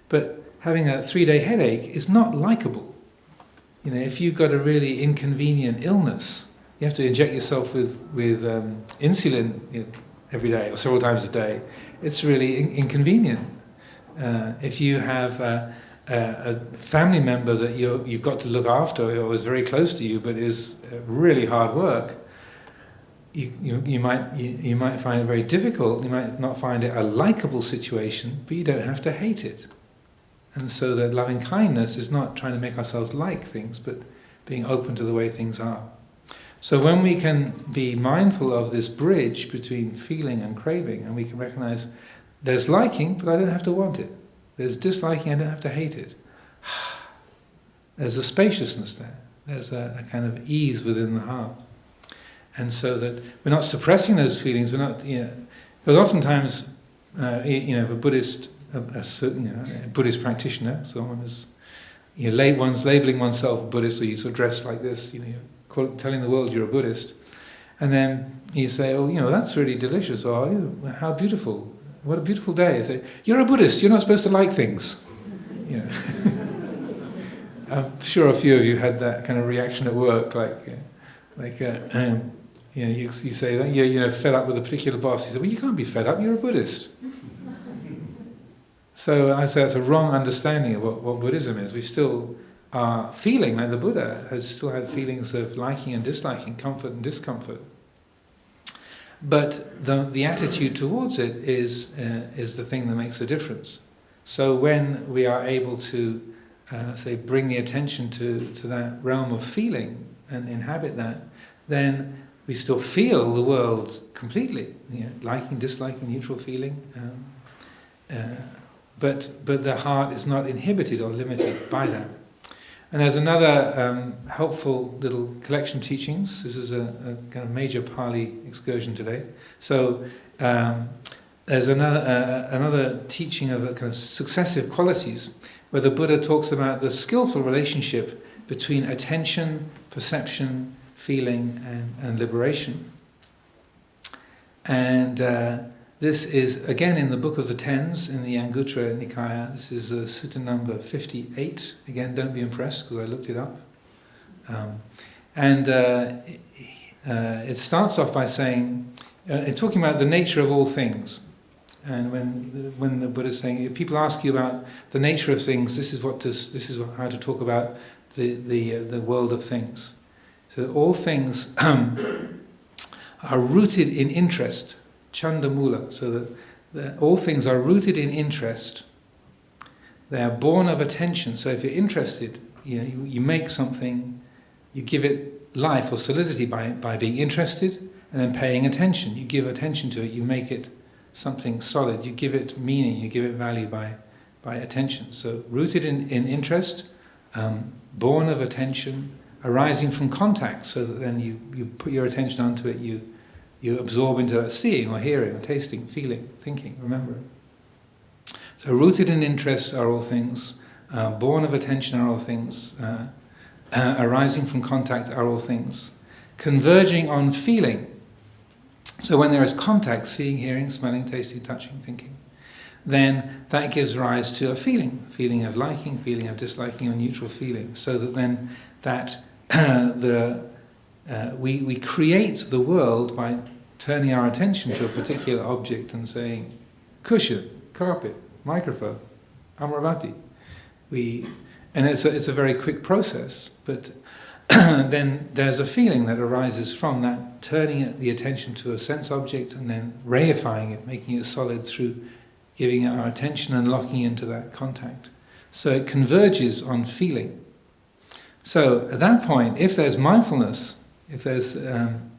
But having a 3-day headache is not likable. If you've got a really inconvenient illness, you have to inject yourself with insulin every day or several times a day. It's really inconvenient. If you have a family member that you've got to look after or is very close to you but is really hard work, you might find it very difficult. You might not find it a likable situation, but you don't have to hate it. And so that loving kindness is not trying to make ourselves like things, but being open to the way things are. So when we can be mindful of this bridge between feeling and craving, and we can recognize there's liking, but I don't have to want it. There's disliking, I don't have to hate it. There's a spaciousness there. There's a kind of ease within the heart. And so that we're not suppressing those feelings, we're not, because oftentimes, a Buddhist, a Buddhist practitioner, someone is, one's labeling oneself a Buddhist, or you sort of dress like this, you're telling the world you're a Buddhist, and then you say, oh, that's really delicious, or how beautiful, what a beautiful day. You say, you're a Buddhist, you're not supposed to like things. I'm sure a few of you had that kind of reaction at work, you say that you're fed up with a particular boss. You say, well, you can't be fed up, you're a Buddhist. So I say that's a wrong understanding of what Buddhism is. We still are feeling like the Buddha has still had feelings of liking and disliking, comfort and discomfort. But the attitude towards it is the thing that makes a difference. So when we are able to, bring the attention to that realm of feeling and inhabit that, then we still feel the world completely, liking, disliking, neutral feeling. But the heart is not inhibited or limited by that. And there's another helpful little collection of teachings. This is a kind of major Pali excursion today. So there's another teaching of a kind of successive qualities, where the Buddha talks about the skillful relationship between attention, perception, feeling, and liberation. And this is again in the Book of the Tens in the Anguttara Nikaya. This is sutta number 58. Again, don't be impressed because I looked it up. It starts off by saying, talking about the nature of all things. And when the Buddha is saying, if people ask you about the nature of things, this is how to talk about the world of things. So all things are rooted in interest, chandamula. So that all things are rooted in interest. They are born of attention. So if you're interested, you make something, you give it life or solidity by being interested and then paying attention. You give attention to it, you make it something solid, you give it meaning, you give it value by attention. So rooted in interest, born of attention, arising from contact, so that then you put your attention onto it, you absorb into that seeing or hearing or tasting, feeling, thinking, remembering. So rooted in interest are all things, born of attention are all things, arising from contact are all things, converging on feeling. So when there is contact, seeing, hearing, smelling, tasting, touching, thinking, then that gives rise to a feeling of liking, feeling of disliking, or neutral feeling. So that then we create the world by turning our attention to a particular object and saying, cushion, carpet, microphone, Amaravati. And it's a very quick process, but then there's a feeling that arises from that, turning the attention to a sense object and then reifying it, making it solid through giving it our attention and locking into that contact. So it converges on feeling. So at that point, if there's mindfulness, if there's an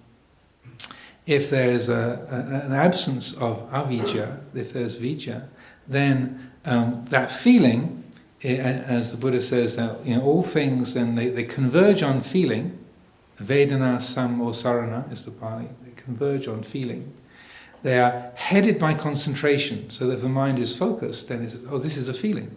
absence of avijja, if there's vijja, then that feeling, as the Buddha says, that all things then they converge on feeling. Vedana samosarana is the Pali. They converge on feeling. They are headed by concentration, so that if the mind is focused, then it says, oh, this is a feeling.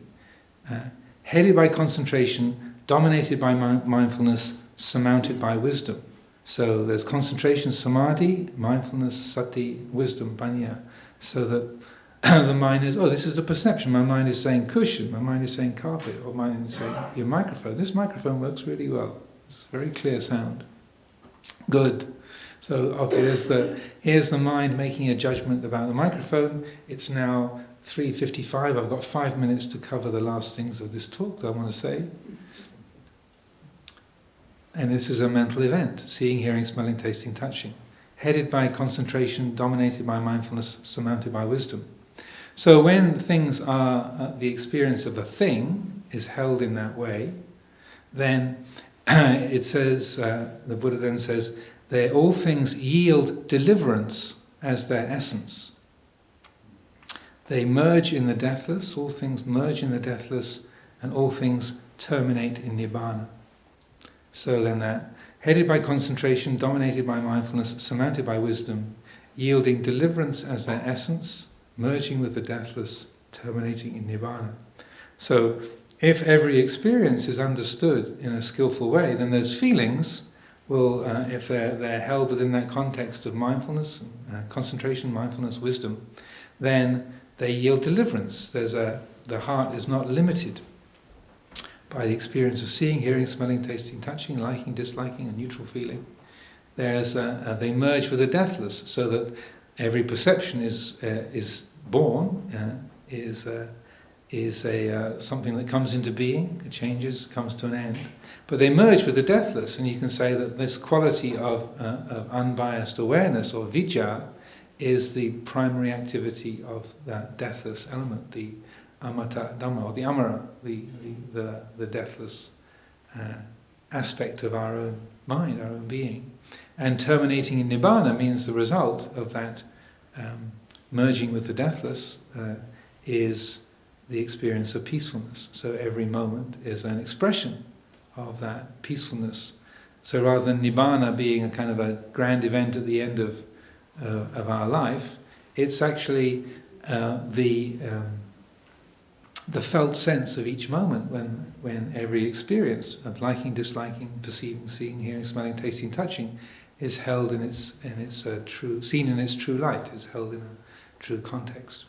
Headed by concentration, dominated by mindfulness, surmounted by wisdom. So there's concentration, samadhi, mindfulness, sati, wisdom, panya, so that the mind is, oh, this is a perception. My mind is saying cushion, my mind is saying carpet, or my mind is saying your microphone. This microphone works really well. It's very clear sound. Good. So, okay, here's the mind making a judgment about the microphone. It's now 3:55. I've got 5 minutes to cover the last things of this talk that I want to say. And this is a mental event, seeing, hearing, smelling, tasting, touching. Headed by concentration, dominated by mindfulness, surmounted by wisdom. So when things are, the experience of a thing is held in that way, then it says, the Buddha then says, all things yield deliverance as their essence. They merge in the deathless, all things merge in the deathless, and all things terminate in Nibbana. So then that, headed by concentration, dominated by mindfulness, surmounted by wisdom, yielding deliverance as their essence, merging with the deathless, terminating in Nibbana. So if every experience is understood in a skillful way, then those feelings will, if they're held within that context of mindfulness, concentration, mindfulness, wisdom, then they yield deliverance. The heart is not limited by the experience of seeing, hearing, smelling, tasting, touching, liking, disliking, and neutral feeling. They merge with the deathless, so that every perception is born, is something that comes into being, it changes, comes to an end. But they merge with the deathless, and you can say that this quality of unbiased awareness, or vijja, is the primary activity of that deathless element, the amata dhamma, or the amara, the deathless aspect of our own mind, our own being. And terminating in nibbana means the result of that merging with the deathless is the experience of peacefulness. So every moment is an expression of that peacefulness. So rather than nibbana being a kind of a grand event at the end of our life, it's actually the the felt sense of each moment when every experience of liking, disliking, perceiving, seeing, hearing, smelling, tasting, touching is held in its true, seen in its true light, is held in a true context.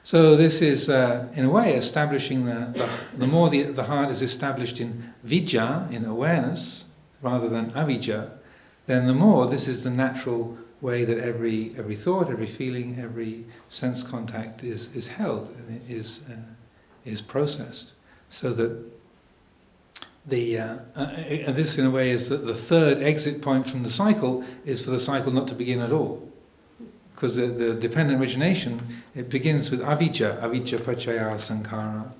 So this is, in a way, establishing the more the heart is established in vijja, in awareness, rather than avijja, then the more this is the natural way that every thought, every feeling, every sense contact is held and it is processed, so that and this in a way is that the third exit point from the cycle is for the cycle not to begin at all. Because the dependent origination, it begins with avijja paccaya sankhara.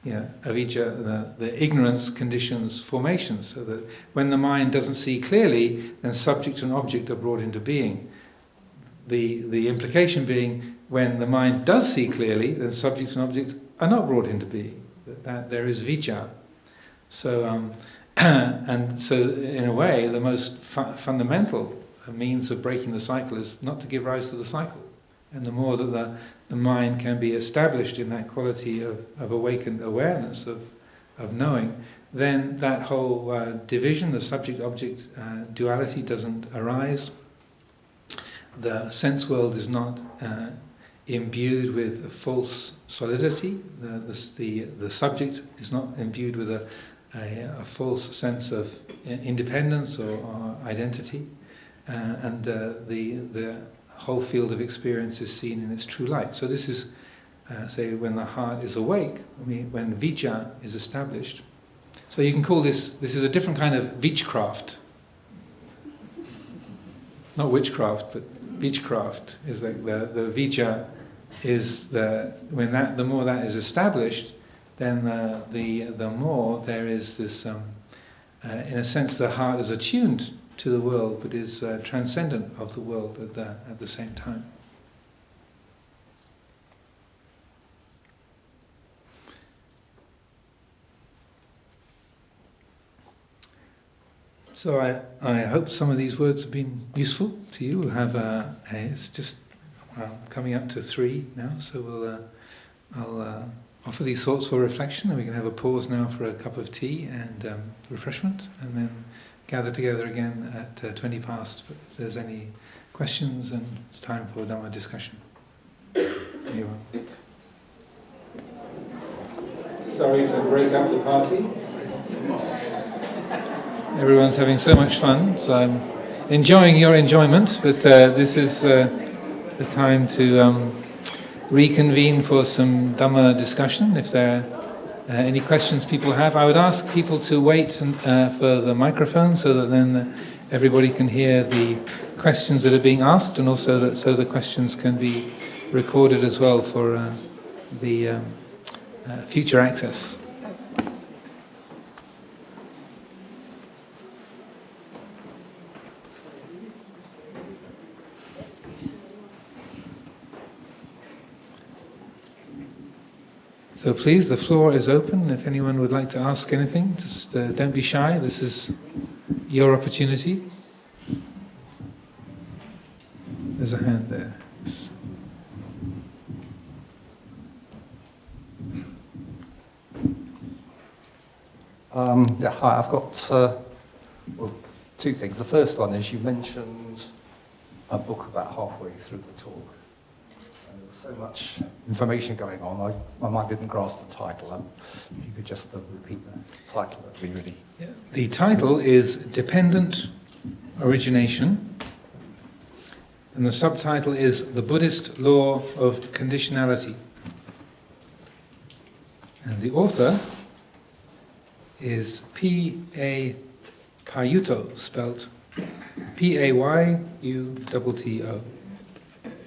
Avijja, the ignorance conditions formation, so that when the mind doesn't see clearly, then subject and object are brought into being. The implication being, when the mind does see clearly, then subject and object are not brought into being. That there is vijja. So, and so in a way, the most fundamental means of breaking the cycle is not to give rise to the cycle. And the more that the mind can be established in that quality of awakened awareness, of knowing, then that whole division, the subject-object duality doesn't arise. The sense world is not imbued with a false solidity. The subject is not imbued with a false sense of independence or identity. And the whole field of experience is seen in its true light. So this is, say, when the heart is awake, when vijja is established. So you can call this is a different kind of witchcraft. Not witchcraft, but beechcraft is like the vijja is the more that is established, then the more there is this in a sense the heart is attuned to the world, but is transcendent of the world at the same time. So I hope some of these words have been useful to you. We'll have it's just coming up to 3 now, so I'll offer these thoughts for reflection, and we can have a pause now for a cup of tea and refreshment, and then gather together again at 20 past. But if there's any questions, and it's time for Dhamma discussion. Anyone? Sorry to break up the party. Everyone's having so much fun, so I'm enjoying your enjoyment, but this is the time to reconvene for some Dhamma discussion. If there are any questions people have, I would ask people to wait for the microphone so that then everybody can hear the questions that are being asked, and also so the questions can be recorded as well for the future access. So please, the floor is open. If anyone would like to ask anything, just don't be shy. This is your opportunity. There's a hand there. Yes. Hi, I've got 2 things. The first one is you mentioned a book about halfway through the talk. So much information going on, my mind didn't grasp the title. If you could just repeat the title, that would be really... Yeah. The title is Dependent Origination, and the subtitle is The Buddhist Law of Conditionality. And the author is P.A. Payutto, spelt P-A-Y-U-T-T-O.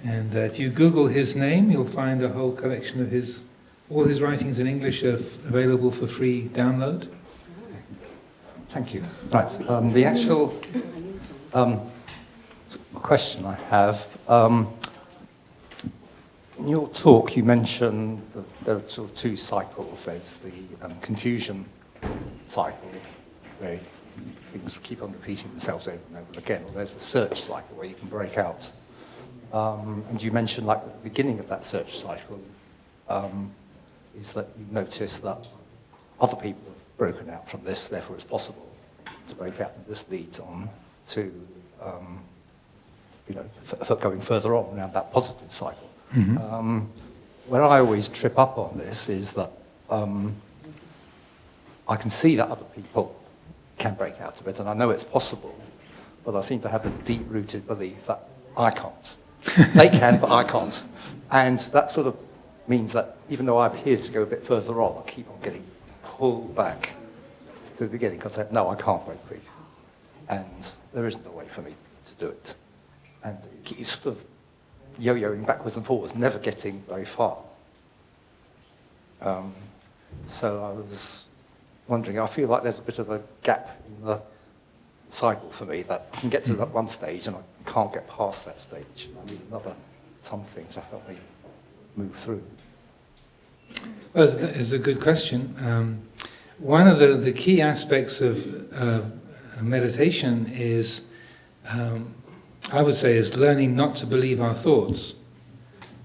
And if you Google his name, you'll find a whole collection of all his writings in English are available for free download. Thank you. Right. The actual question I have, in your talk you mentioned that there are sort of 2 cycles. There's the confusion cycle, where things keep on repeating themselves over and over again, or there's the search cycle, where you can break out. And you mentioned, like, at the beginning of that search cycle, is that you notice that other people have broken out from this, therefore it's possible to break out, and this leads on to, for going further on around that positive cycle. Mm-hmm. Where I always trip up on this is that I can see that other people can break out of it, and I know it's possible, but I seem to have a deep-rooted belief that I can't. They can, but I can't. And that sort of means that even though I'm here to go a bit further on, I keep on getting pulled back to the beginning because no, I can't break free. And there isn't a way for me to do it. And it keeps sort of yo-yoing backwards and forwards, never getting very far. So I was wondering, I feel like there's a bit of a gap in the cycle for me, that I can get to that one stage and I can't get past that stage. I need another something to help me move through. Well, it's a good question. One of the key aspects of meditation is, I would say, is learning not to believe our thoughts.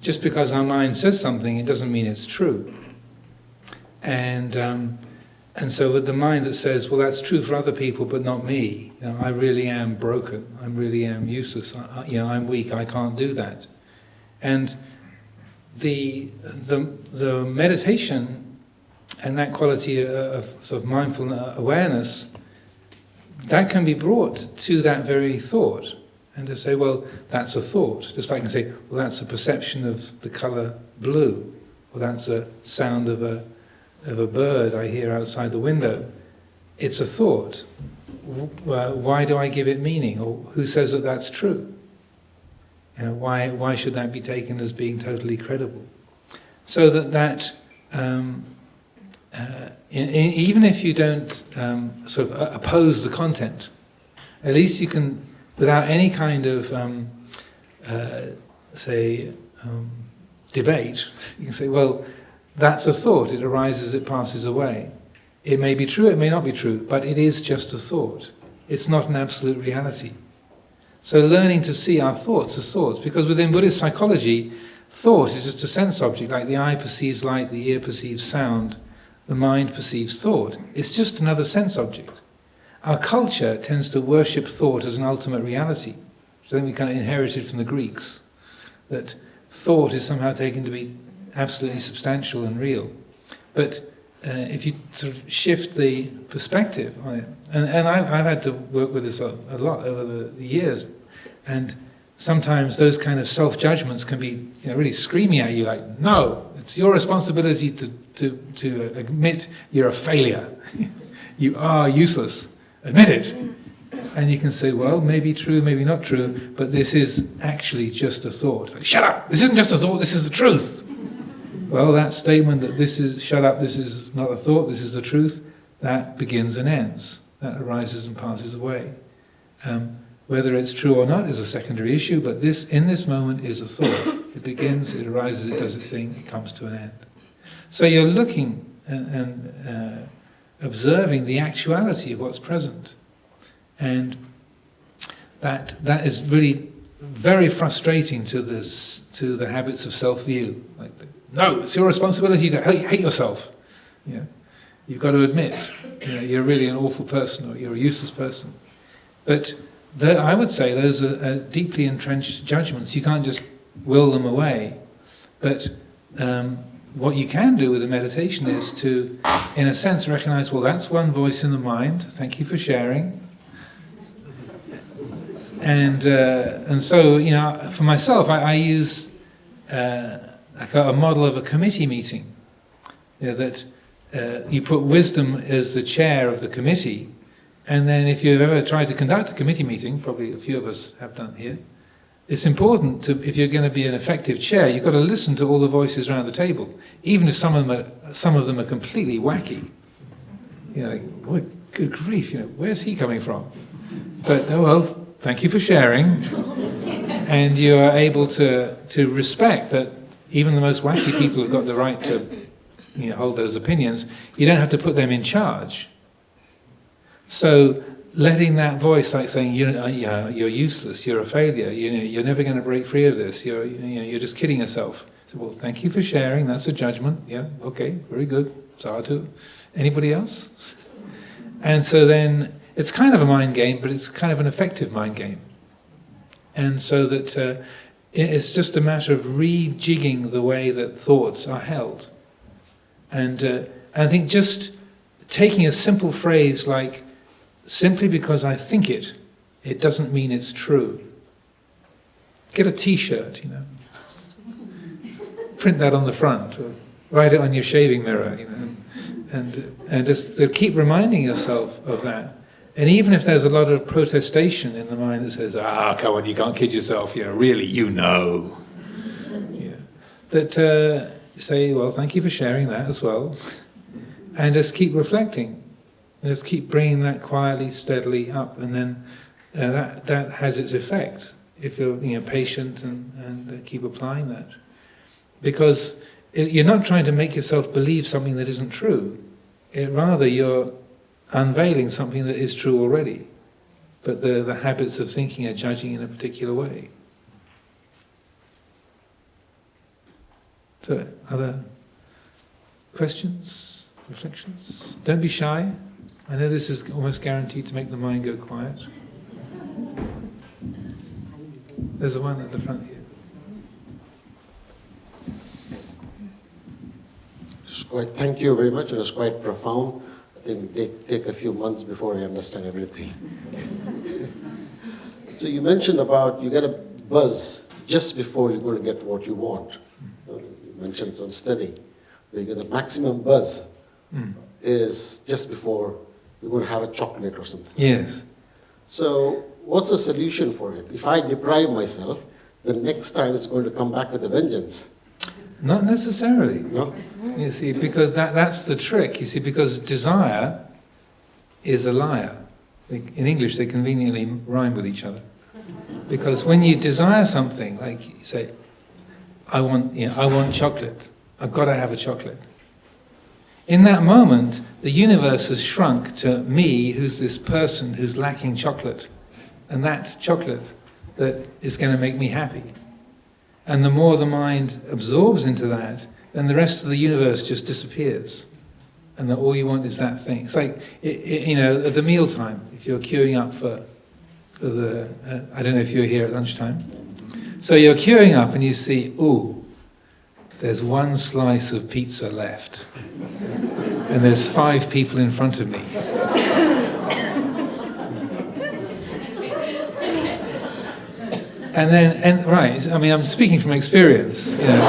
Just because our mind says something, it doesn't mean it's true. And so with the mind that says, well, that's true for other people, but not me. I really am broken. I really am useless. I'm weak. I can't do that. And the meditation and that quality of sort of mindful awareness, that can be brought to that very thought. And to say, well, that's a thought. Just like I can say, well, that's a perception of the colour blue. Or that's a sound of a bird I hear outside the window. It's a thought. Why do I give it meaning? Or who says that that's true? Why should that be taken as being totally credible? So even if you don't sort of oppose the content, at least you can, without any kind of debate, you can say, well, that's a thought. It arises, it passes away. It may be true, it may not be true, but it is just a thought. It's not an absolute reality. So learning to see our thoughts as thoughts, because within Buddhist psychology, thought is just a sense object, like the eye perceives light, the ear perceives sound, the mind perceives thought. It's just another sense object. Our culture tends to worship thought as an ultimate reality, which I think we kind of inherited from the Greeks, that thought is somehow taken to be absolutely substantial and real. But if you sort of shift the perspective on it, and I've had to work with this a lot over the years, and sometimes those kind of self-judgments can be really screaming at you like, no, it's your responsibility to admit you're a failure. You are useless. Admit it. And you can say, well, maybe true, maybe not true, but this is actually just a thought. Like, shut up! This isn't just a thought, this is the truth. Well, that statement that this is, shut up, this is not a thought, this is the truth, that begins and ends. That arises and passes away. Whether it's true or not is a secondary issue, but this, in this moment, is a thought. It begins, it arises, it does its thing, it comes to an end. So you're looking and observing the actuality of what's present. And that is really very frustrating to the habits of self-view. Like, no, it's your responsibility to hate yourself. You've got to admit, you're really an awful person or you're a useless person. But I would say those are deeply entrenched judgments. You can't just will them away. But what you can do with the meditation is to, in a sense, recognize, well, that's one voice in the mind. Thank you for sharing. And so, for myself, I use a model of a committee meeting. That you put wisdom as the chair of the committee, and then if you've ever tried to conduct a committee meeting, probably a few of us have done here, it's important to, if you're going to be an effective chair, you've got to listen to all the voices around the table, even if some of them are completely wacky. Good grief, where's he coming from? But thank you for sharing, and you are able to respect that even the most wacky people have got the right to hold those opinions. You don't have to put them in charge. So letting that voice, like saying, you're useless, you're a failure, you're never going to break free of this, you're just kidding yourself. So, well, thank you for sharing. That's a judgment. Yeah, okay, very good. Sadhu. Anybody else? And so then it's kind of a mind game, but it's kind of an effective mind game. And so that it's just a matter of rejigging the way that thoughts are held. And I think just taking a simple phrase like, simply because I think it, it doesn't mean it's true. Get a t-shirt, print that on the front, or write it on your shaving mirror, and just to keep reminding yourself of that. And even if there's a lot of protestation in the mind that says, come on, you can't kid yourself, really, that say, well, thank you for sharing that as well, and just keep reflecting. Just keep bringing that quietly, steadily up, and then that has its effect if you're patient and keep applying that. Because you're not trying to make yourself believe something that isn't true. Rather, you're unveiling something that is true already. But the habits of thinking are judging in a particular way. So, other questions, reflections? Don't be shy. I know this is almost guaranteed to make the mind go quiet. There's the one at the front here. Thank you very much. It was quite profound. I think it take a few months before I understand everything. So you mentioned about you get a buzz just before you're going to get what you want. You mentioned some study where you get the maximum buzz is just before you're going to have a chocolate or something. Yes. So what's the solution for it? If I deprive myself, the next time it's going to come back with a vengeance. Not necessarily. No? You see, because that's the trick. You see, because desire is a liar. In English, they conveniently rhyme with each other. Because when you desire something, like you say, I want chocolate. I've got to have a chocolate. In that moment, the universe has shrunk to me, who's this person who's lacking chocolate. And that's chocolate that is going to make me happy. And the more the mind absorbs into that, then the rest of the universe just disappears. And that all you want is that thing. It's like, at the mealtime, if you're queuing up for the, I don't know if you're here at lunchtime. So you're queuing up and you see, there's one slice of pizza left. And there's 5 people in front of me. I'm speaking from experience. When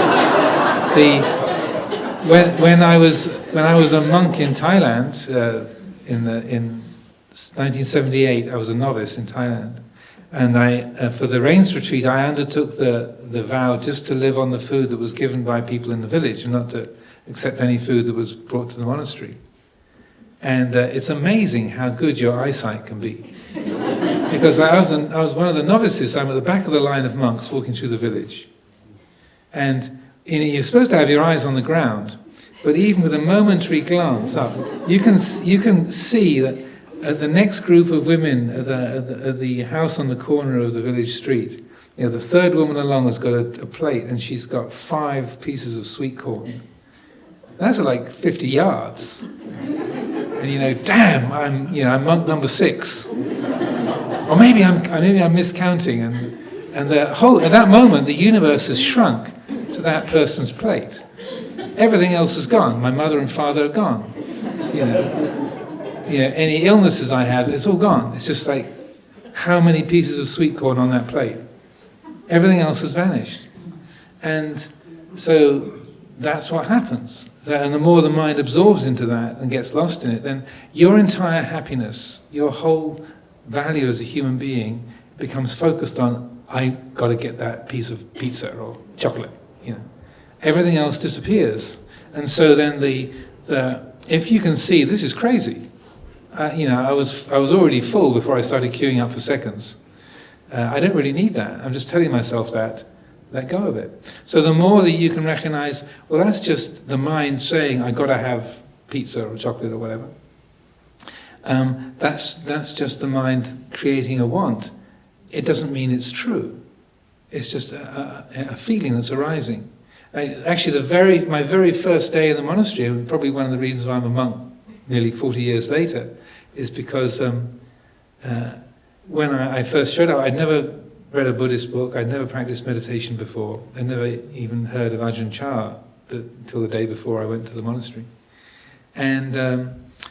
I was a monk in Thailand in 1978, I was a novice in Thailand, and for the rains retreat, I undertook the vow just to live on the food that was given by people in the village, and not to accept any food that was brought to the monastery. And it's amazing how good your eyesight can be. Because I was one of the novices. I'm at the back of the line of monks walking through the village. And you're supposed to have your eyes on the ground, but even with a momentary glance up, you can see that the next group of women at the house on the corner of the village street, the third woman along has got a plate, and she's got 5 pieces of sweet corn. That's like 50 yards. And damn, I'm monk number 6. Or maybe I'm miscounting, and at that moment the universe has shrunk to that person's plate. Everything else is gone. My mother and father are gone. Any illnesses I had, it's all gone. It's just like how many pieces of sweet corn on that plate. Everything else has vanished. And so that's what happens. And the more the mind absorbs into that and gets lost in it, then your entire happiness, your whole value as a human being becomes focused on, I got to get that piece of pizza or chocolate. Everything else disappears. And so then if you can see, this is crazy. I was already full before I started queuing up for seconds. I don't really need that. I'm just telling myself that. Let go of it. So the more that you can recognize, well, that's just the mind saying, I got to have pizza or chocolate or whatever. That's just the mind creating a want. It doesn't mean it's true. It's just a feeling that's arising. Actually, my very first day in the monastery, and probably one of the reasons why I'm a monk nearly 40 years later, is because when I first showed up, I'd never read a Buddhist book, I'd never practiced meditation before, I'd never even heard of Ajahn Amaro until the day before I went to the monastery. And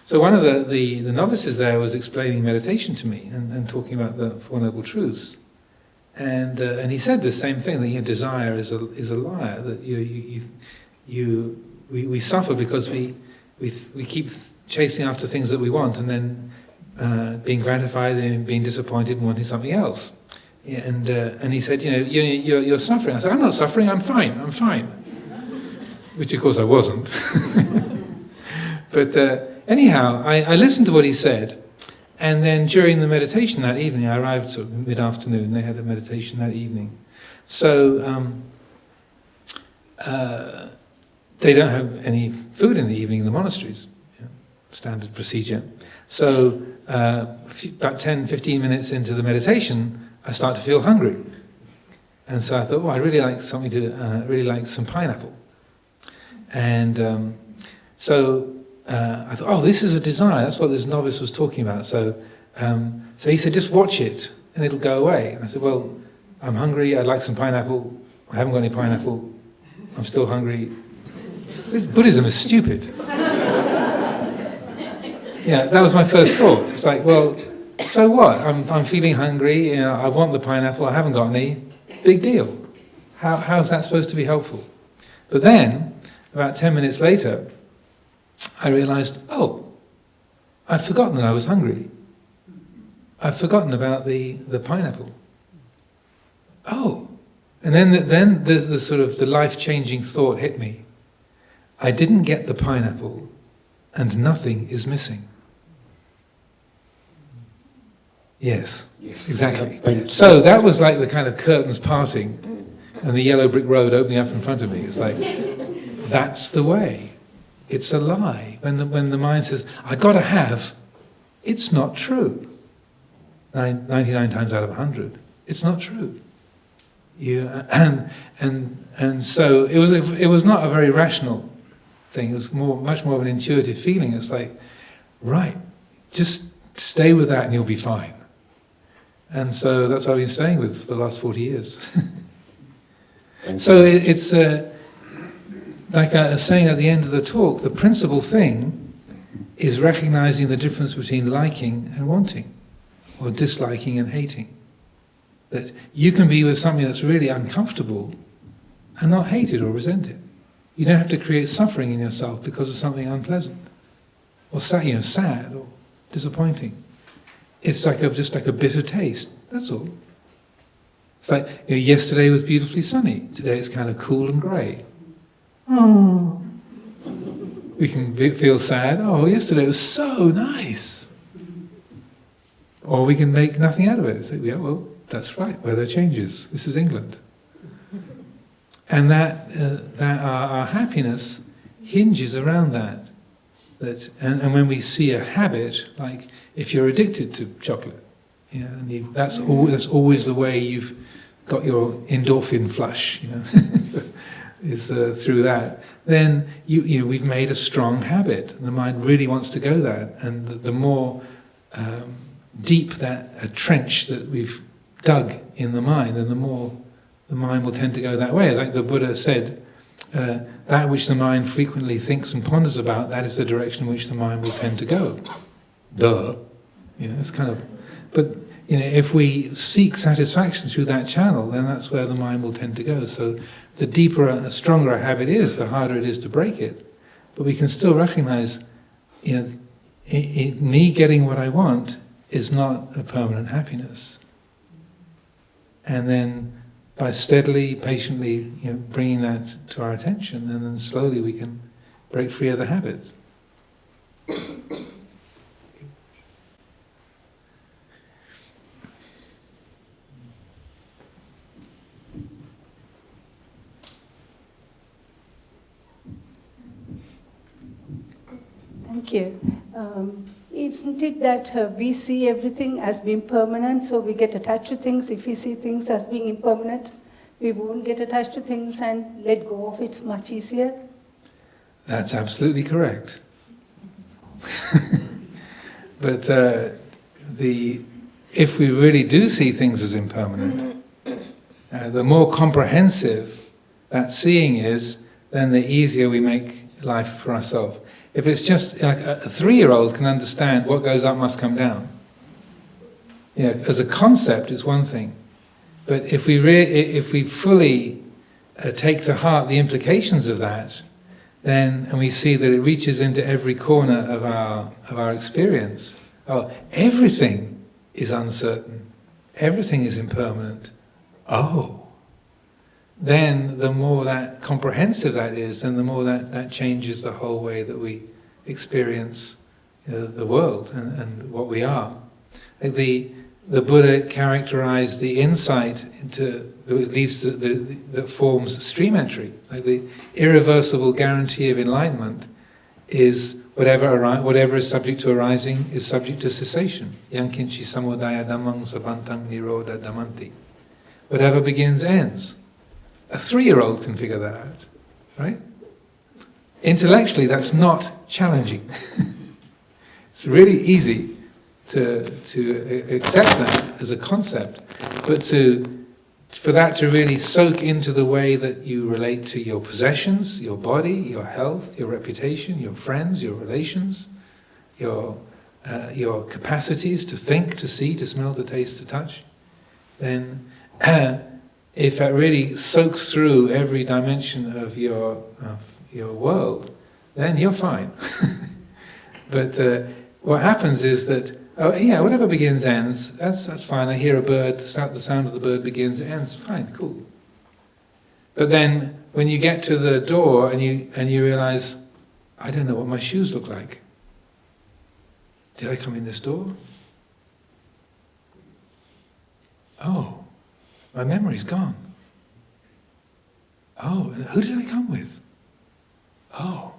so one of the novices there was explaining meditation to me and talking about the Four Noble Truths. And he said the same thing, that desire is a liar, that we suffer because we keep chasing after things that we want and then being gratified and being disappointed and wanting something else. Yeah, and he said, you're suffering. I said, I'm not suffering, I'm fine. Which of course I wasn't. But anyhow, I listened to what he said, and then during the meditation that evening, I arrived sort of mid-afternoon, they had a meditation that evening. So they don't have any food in the evening in the monasteries, standard procedure. So about 10-15 minutes into the meditation, I start to feel hungry. And so I thought, I really like something really like some pineapple. And so I thought, this is a desire, that's what this novice was talking about. So he said, just watch it and it'll go away. And I said, well, I'm hungry, I'd like some pineapple, I haven't got any pineapple, I'm still hungry. This Buddhism is stupid. That was my first thought. It's like, well, so what? I'm feeling hungry, I want the pineapple, I haven't got any, big deal. How's that supposed to be helpful? But then, about 10 minutes later, I realized, I'd forgotten that I was hungry. I'd forgotten about the pineapple. And then the sort of the life-changing thought hit me. I didn't get the pineapple, and nothing is missing. Yes, exactly. So that was like the kind of curtains parting, and the yellow brick road opening up in front of me. It's like, that's the way. It's a lie. When the mind says, I gotta have, it's not true. 99 times out of 100, it's not true. And so it was not a very rational thing. It was much more of an intuitive feeling. It's like, right, just stay with that and you'll be fine. And so that's what I've been staying with for the last 40 years. So it's like I was saying at the end of the talk, the principal thing is recognizing the difference between liking and wanting, or disliking and hating. That you can be with something that's really uncomfortable and not hate it or resent it. You don't have to create suffering in yourself because of something unpleasant, or sad or disappointing. It's like just like a bitter taste, that's all. It's like, yesterday was beautifully sunny, today it's kind of cool and grey. We can feel sad, yesterday was so nice. Or we can make nothing out of it. Say, that's right, weather changes, this is England. And that our happiness hinges around that. And when we see a habit, like if you're addicted to chocolate, and that's always the way you've got your endorphin flush, is through that. Then we've made a strong habit, and the mind really wants to go there. And the more deep a trench that we've dug in the mind, then the more the mind will tend to go that way. Like the Buddha said, that which the mind frequently thinks and ponders about, that is the direction in which the mind will tend to go. Duh. It's kind of... But, if we seek satisfaction through that channel, then that's where the mind will tend to go. So the deeper, stronger a habit is, the harder it is to break it. But we can still recognize, me getting what I want is not a permanent happiness. And then by steadily, patiently, bringing that to our attention, and then slowly we can break free of the habits. Thank you. Isn't it that we see everything as being permanent, so we get attached to things if we see things as being impermanent? we won't get attached to things and let go of it much easier? That's absolutely correct. But if we really do see things as impermanent, the more comprehensive that seeing is, then the easier we make life for ourselves. If it's just like a 3-year-old can understand what goes up must come down. As a concept, it's one thing, but if we fully take to heart the implications of that, then and we see that it reaches into every corner of our experience. Oh, everything is uncertain. Everything is impermanent. Oh. Then the more that comprehensive that is, and the more that changes the whole way that we experience the world and what we are. Like the Buddha characterized the insight that forms stream entry. Like the irreversible guarantee of enlightenment is whatever is subject to arising is subject to cessation. Yankinchi samudaya dhammang sabantang nirodha dhammanti. Whatever begins ends. A 3-year-old can figure that out, right? Intellectually, that's not challenging. It's really easy to accept that as a concept, but for that to really soak into the way that you relate to your possessions, your body, your health, your reputation, your friends, your relations, your capacities to think, to see, to smell, to taste, to touch, then if that really soaks through every dimension of your world, then you're fine. But what happens is that, whatever begins ends, that's fine. I hear a bird, the sound of the bird begins, it ends, fine, cool. But then when you get to the door and you realize, I don't know what my shoes look like. Did I come in this door? Oh. My memory's gone. Oh, and who did I come with? Oh.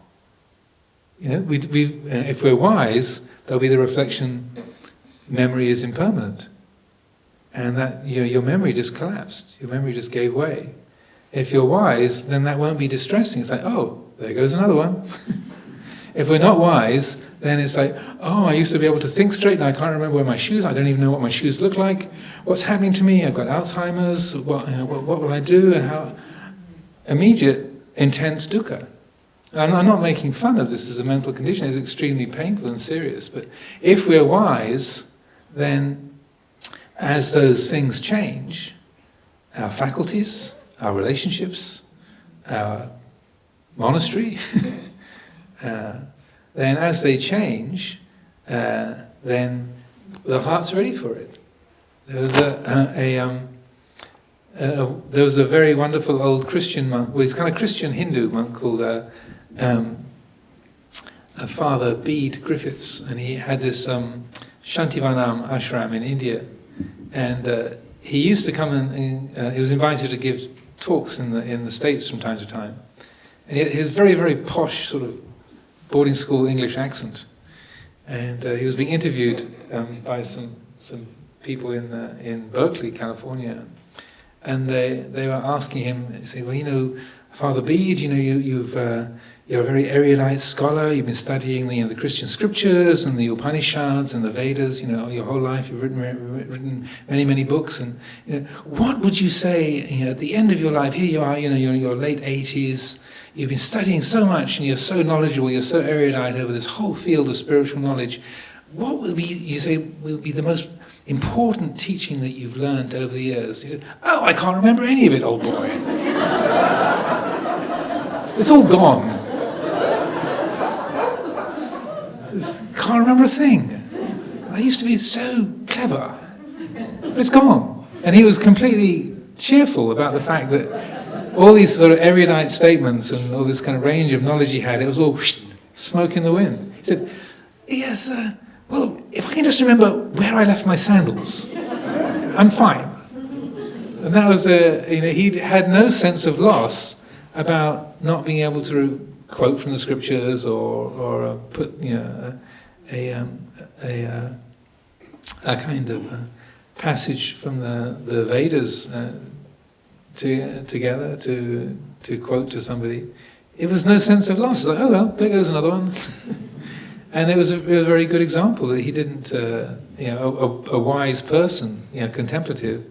If we're wise, there'll be the reflection, memory is impermanent. And that your memory just collapsed, your memory just gave way. If you're wise, then that won't be distressing. It's like, oh, there goes another one. If we're not wise, then it's like, oh, I used to be able to think straight, and I can't remember where my shoes are. I don't even know what my shoes look like. What's happening to me? I've got Alzheimer's. What will I do? And how? Immediate, intense dukkha. And I'm not making fun of this as a mental condition. It's extremely painful and serious. But if we're wise, then as those things change, our faculties, our relationships, our monastery, then as they change, then the heart's ready for it. There was a very wonderful old Christian monk, well, he's kind of Christian Hindu monk called Father Bede Griffiths, and he had this Shantivanam ashram in India, and he used to come and he was invited to give talks in the States from time to time, and he had his very, very posh sort of boarding school English accent, and he was being interviewed by some people in Berkeley, California, and they were asking him, they say, well, Father Bede, you're a very erudite scholar. You've been studying the Christian scriptures and the Upanishads and the Vedas. Your whole life you've written many, many books. And what would you say at the end of your life? Here you are. You're in your late 80s. You've been studying so much, and you're so knowledgeable. You're so erudite over this whole field of spiritual knowledge. What will be the most important teaching that you've learned over the years? He said, "Oh, I can't remember any of it, old boy. It's all gone. Can't remember a thing. I used to be so clever, but it's gone." And he was completely cheerful about the fact that all these sort of erudite statements and all this kind of range of knowledge he had, it was all whoosh, smoke in the wind. He said, "Yes, well, if I can just remember where I left my sandals, I'm fine." And that was, he had no sense of loss about not being able to quote from the scriptures or put a kind of passage from the Vedas together to quote to somebody, it was no sense of loss. It's like, oh well, there goes another one. And it was a very good example that he didn't, a wise person, contemplative,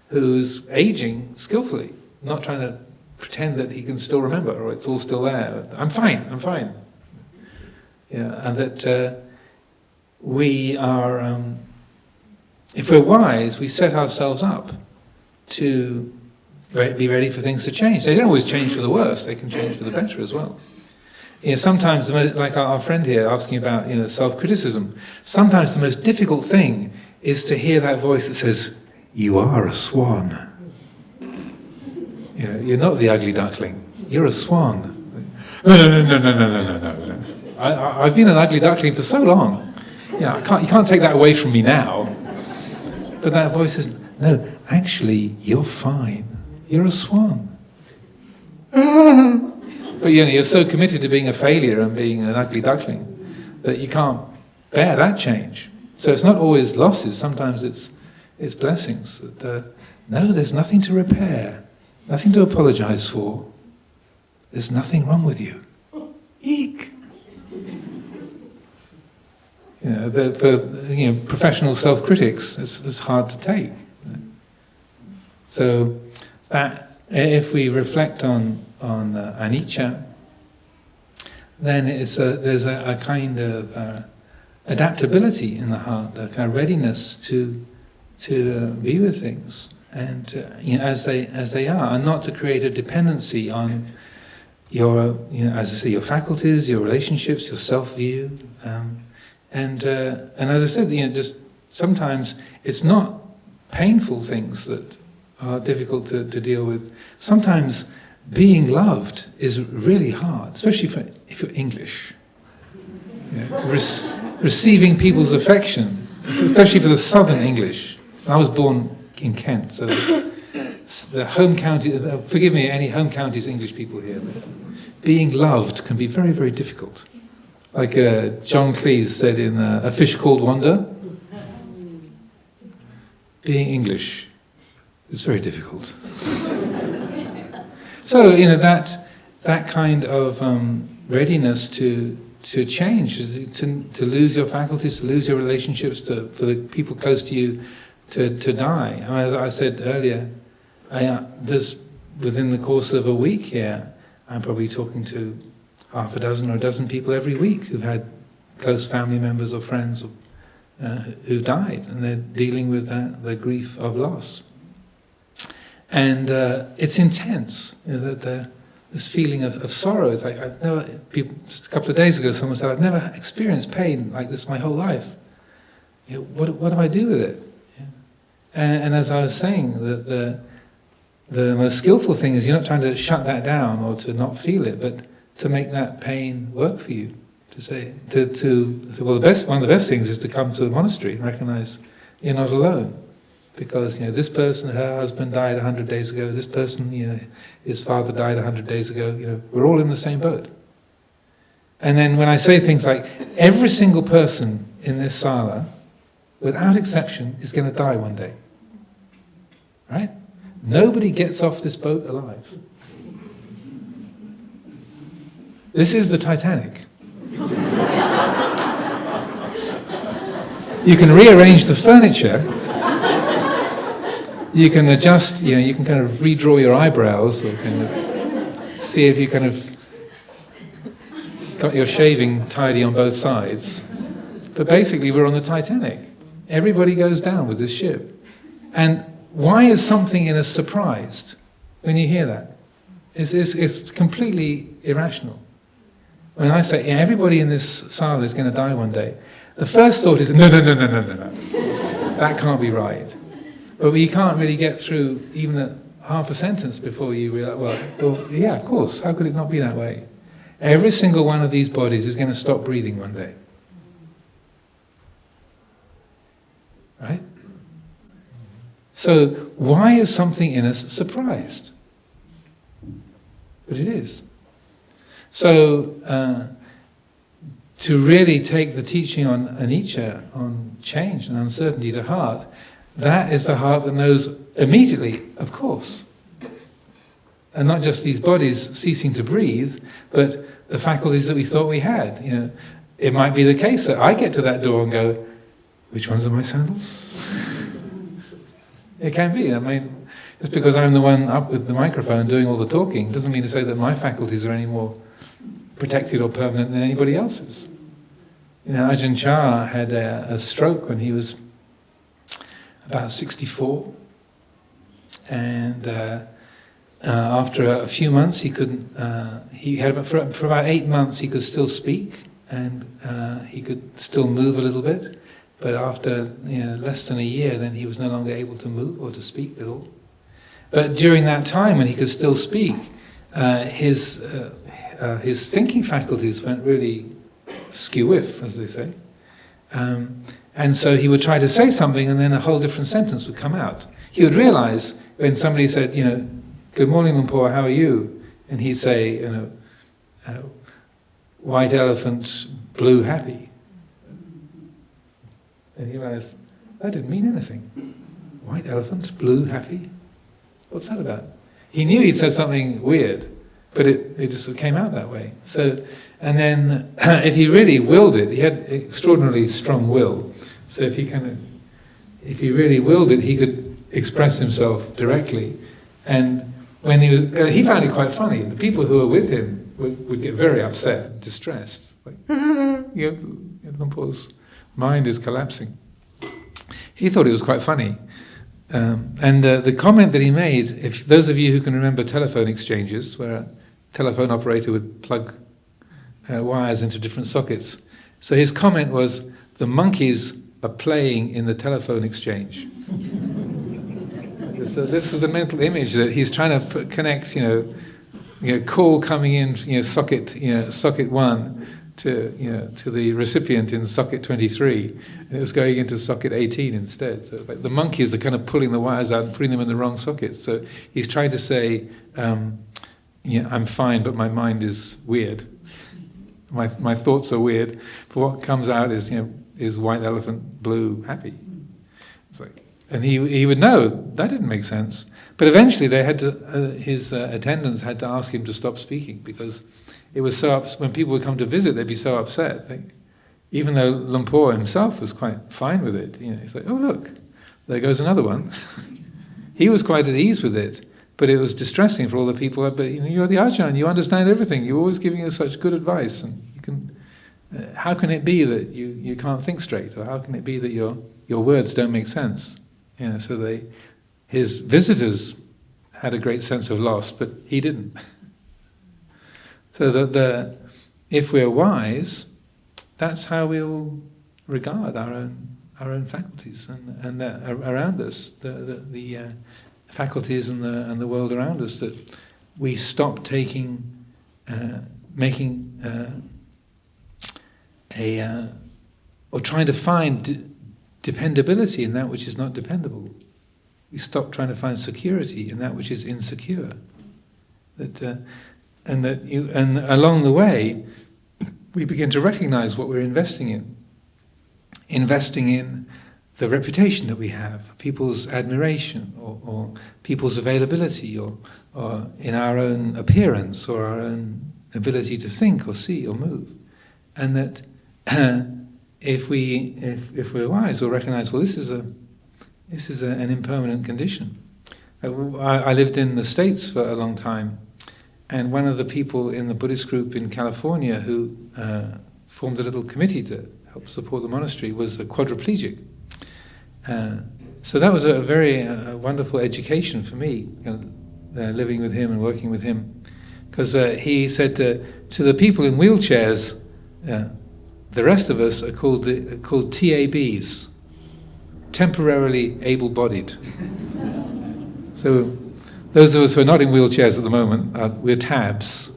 who's aging skillfully, not trying to pretend that he can still remember or it's all still there. I'm fine. Yeah, and that we are, if we're wise, we set ourselves up to be ready for things to change. They don't always change for the worse; they can change for the better as well. Sometimes, like our friend here asking about self-criticism, sometimes the most difficult thing is to hear that voice that says, "You are a swan. You're not the ugly duckling. You're a swan." No. I've been an ugly duckling for so long. You can't take that away from me now. But that voice says, "No, actually, you're fine. You're a swan." But you're so committed to being a failure and being an ugly duckling that you can't bear that change. So it's not always losses. Sometimes it's blessings. No, there's nothing to repair, nothing to apologize for. There's nothing wrong with you. Eek. For professional self-critics, it's hard to take. So that if we reflect on anicca, then there's a kind of adaptability in the heart, a kind of readiness to be with things and as they are, and not to create a dependency on your as I say, your faculties, your relationships, your self-view, and as I said, just sometimes it's not painful things that are difficult to deal with. Sometimes being loved is really hard, especially if you're English. Receiving people's affection, especially for the Southern English. I was born in Kent, so it's the home county. Forgive me, any home counties English people here. Being loved can be very, very difficult. Like John Cleese said in A Fish Called Wanda, being English is very difficult. So that kind of readiness to change, to lose your faculties, to lose your relationships, for the people close to you to die. I mean, as I said earlier, there's within the course of a week here, I'm probably talking to half a dozen or a dozen people every week who've had close family members or friends who died, and they're dealing with the grief of loss. And it's intense. This feeling of sorrow. It's like just a couple of days ago, someone said, "I've never experienced pain like this my whole life. What do I do with it?" And as I was saying, the most skillful thing is you're not trying to shut that down or to not feel it, but to make that pain work for you. To say, one of the best things is to come to the monastery and recognize you're not alone. Because this person, her husband died 100 days ago. This person, his father died 100 days ago. We're all in the same boat. And then when I say things like, every single person in this sala, without exception, is going to die one day. Right? Nobody gets off this boat alive. This is the Titanic. You can rearrange the furniture. You can adjust, you can kind of redraw your eyebrows, or kind of see if you kind of got your shaving tidy on both sides. But basically, we're on the Titanic. Everybody goes down with this ship. And why is something in us surprised when you hear that? It's completely irrational. When I say, everybody in this sala is going to die one day, the first thought is, no. That can't be right. But you can't really get through even half a sentence before you realize, well, yeah, of course, how could it not be that way? Every single one of these bodies is going to stop breathing one day. Right? So, why is something in us surprised? But it is. So, to really take the teaching on anicca, on change and uncertainty to heart, that is the heart that knows immediately, of course. And not just these bodies ceasing to breathe, but the faculties that we thought we had. It might be the case that I get to that door and go, which ones are my sandals? It can be. I mean, just because I'm the one up with the microphone doing all the talking doesn't mean to say that my faculties are any more protected or permanent than anybody else's. Ajahn Chah had a stroke when he was about 64, and after a few months he couldn't. He had for about 8 months he could still speak and he could still move a little bit, but after less than a year, then he was no longer able to move or to speak at all. But during that time when he could still speak, his thinking faculties went really skew-whiff, as they say. And so he would try to say something and then a whole different sentence would come out. He would realize when somebody said, good morning, Lumpur, how are you? And he'd say, white elephant, blue happy. And he realized, that didn't mean anything. White elephant, blue happy? What's that about? He knew he'd said something weird, but it just came out that way. So, and then if he really willed it, he had extraordinarily strong will. So if he really willed it, he could express himself directly. And when he found it quite funny. The people who were with him would get very upset and distressed. Like, Lumpur's mind is collapsing. He thought it was quite funny. And the comment that he made, if those of you who can remember telephone exchanges, where a telephone operator would plug wires into different sockets, so his comment was, the monkeys are playing in the telephone exchange. So this is the mental image that he's trying to connect, call coming in, socket 1 to the recipient in socket 23, and it was going into socket 18 instead. So like the monkeys are kind of pulling the wires out and putting them in the wrong sockets. So he's trying to say, I'm fine, but my mind is weird. My thoughts are weird, but what comes out is white elephant, blue happy. It's like, and he would know that didn't make sense. But eventually, they had to. His attendants had to ask him to stop speaking because it was so. When people would come to visit, they'd be so upset. Even though Lumpur himself was quite fine with it, he's like, "Oh look, there goes another one." He was quite at ease with it, but it was distressing for all the people. But you're the Ajahn, you understand everything. You're always giving us such good advice, and you can. How can it be that you can't think straight, or how can it be that your words don't make sense? So his visitors had a great sense of loss, but he didn't. So that if we're wise, that's how we'll regard our own faculties and around us, the faculties and the world around us. That we stop or trying to find dependability in that which is not dependable. We stop trying to find security in that which is insecure. And along the way, we begin to recognize what we're investing in. Investing in the reputation that we have, people's admiration, or people's availability, or in our own appearance, or our own ability to think, or see, or move. And that if we're wise, we'll recognize, well, this is an impermanent condition. I lived in the States for a long time, and one of the people in the Buddhist group in California who formed a little committee to help support the monastery was a quadriplegic. So that was a very wonderful education for me, living with him and working with him, because he said to the people in wheelchairs, the rest of us are called TABs, temporarily able-bodied. So those of us who are not in wheelchairs at the moment, we're TABs,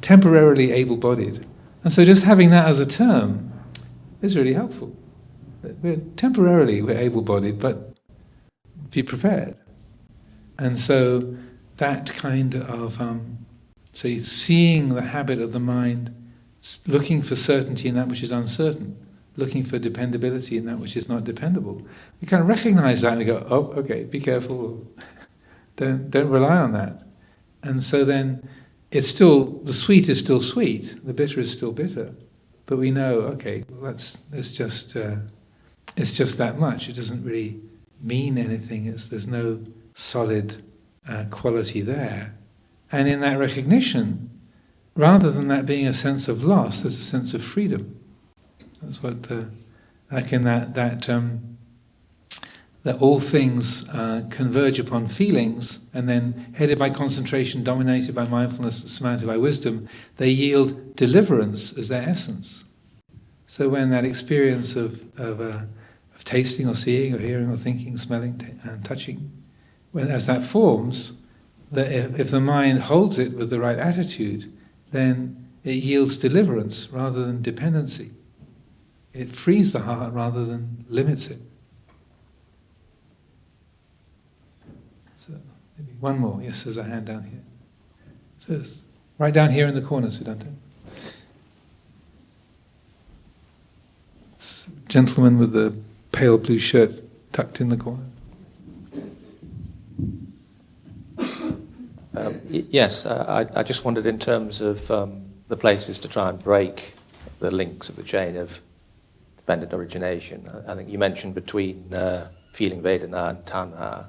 temporarily able-bodied. And so just having that as a term is really helpful. We're able-bodied, but be prepared. And so that kind of, seeing the habit of the mind, looking for certainty in that which is uncertain, looking for dependability in that which is not dependable. We kind of recognize that and we go, oh, okay, be careful. Don't rely on that. And so then it's still, the sweet is still sweet, the bitter is still bitter. But we know, okay, well it's just that much. It doesn't really mean anything. There's no solid quality there. And in that recognition, rather than that being a sense of loss, there's a sense of freedom. That's what, like in that all things converge upon feelings, and then headed by concentration, dominated by mindfulness, surmounted by wisdom, they yield deliverance as their essence. So when that experience of tasting or seeing or hearing or thinking, smelling and touching, as that forms, that if the mind holds it with the right attitude, then it yields deliverance rather than dependency. It frees the heart rather than limits it. So maybe one more. Yes, there's a hand down here. So it's right down here in the corner, Siddhanta. Gentleman with the pale blue shirt tucked in the corner. Yes, I just wondered in terms of the places to try and break the links of the chain of dependent origination. I think you mentioned between feeling Vedana and Tanha,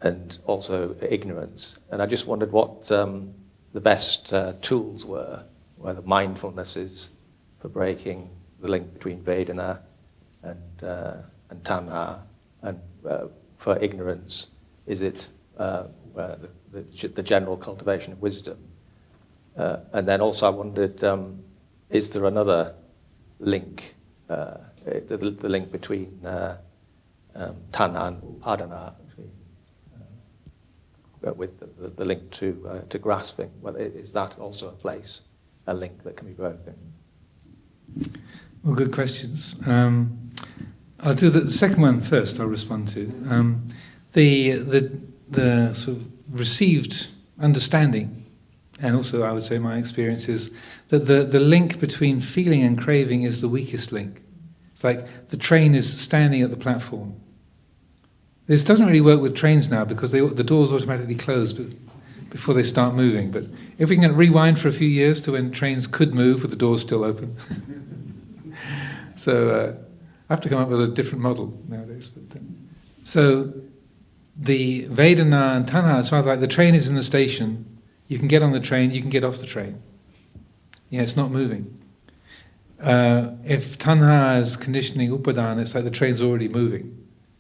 and also ignorance. And I just wondered what the best tools were, whether mindfulness is for breaking the link between Vedana and Tanha, and for ignorance, is it the general cultivation of wisdom? And then also I wondered, is there another link, the link between Tanha and Upadana, with the link to grasping? Well, is that also a link that can be broken? Well, good questions. I'll do the second one first. I'll respond to the sort of received understanding, and also I would say my experience is that the link between feeling and craving is the weakest link. It's like the train is standing at the platform. This doesn't really work with trains now because the doors automatically close before they start moving. But if we can rewind for a few years to when trains could move with the doors still open. So I have to come up with a different model nowadays. So the Vedana and Tanha, it's rather like the train is in the station, you can get on the train, you can get off the train. Yeah, it's not moving. If Tanha is conditioning Upadana, it's like the train's already moving.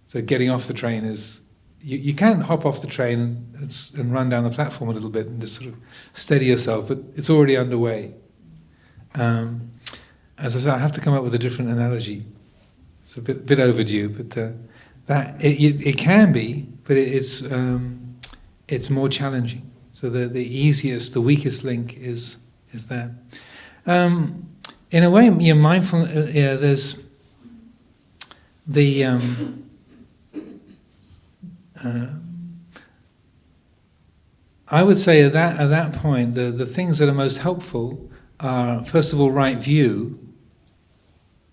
So getting off the train is, you can hop off the train and run down the platform a little bit and just sort of steady yourself, but it's already underway. As I said, I have to come up with a different analogy. It's a bit overdue, but that it can be, but it's more challenging. So the easiest, the weakest link is there. In a way, you're mindful. There's the I would say at that point, the things that are most helpful are, first of all, right view,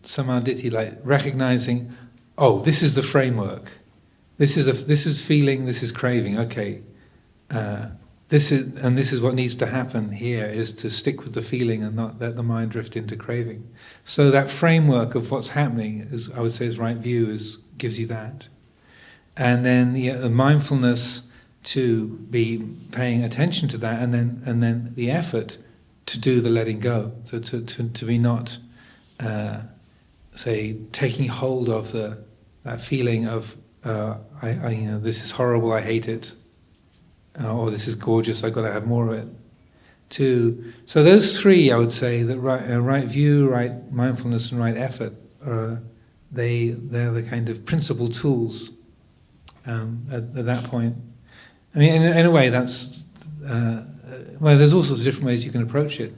samadhi, like recognizing, oh, this is the framework. This is feeling, this is craving. Okay, this is what needs to happen here, is to stick with the feeling and not let the mind drift into craving. So that framework of what's happening is, I would say, is right view gives you that. And then the mindfulness to be paying attention to that, and then the effort to do the letting go, so to be not, say, taking hold of that feeling of this is horrible, I hate it, or this is gorgeous, I've got to have more of it. So those three, I would say, that right view, right mindfulness, and right effort they're the kind of principal tools. At that point, I mean, in a way, that's well. There's all sorts of different ways you can approach it.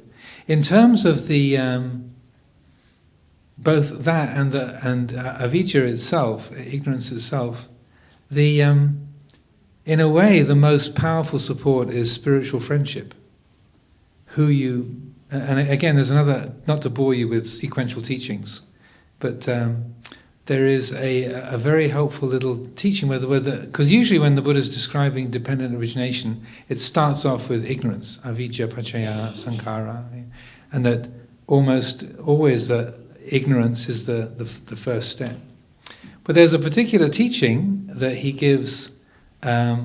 In terms of the both that and avijja itself, ignorance itself, in a way, the most powerful support is spiritual friendship. And again, there's another. Not to bore you with sequential teachings, but there is a very helpful little teaching because usually when the Buddha is describing dependent origination, it starts off with ignorance, avijja paccaya sankhara, and that almost always that ignorance is the first step. But there's a particular teaching that he gives,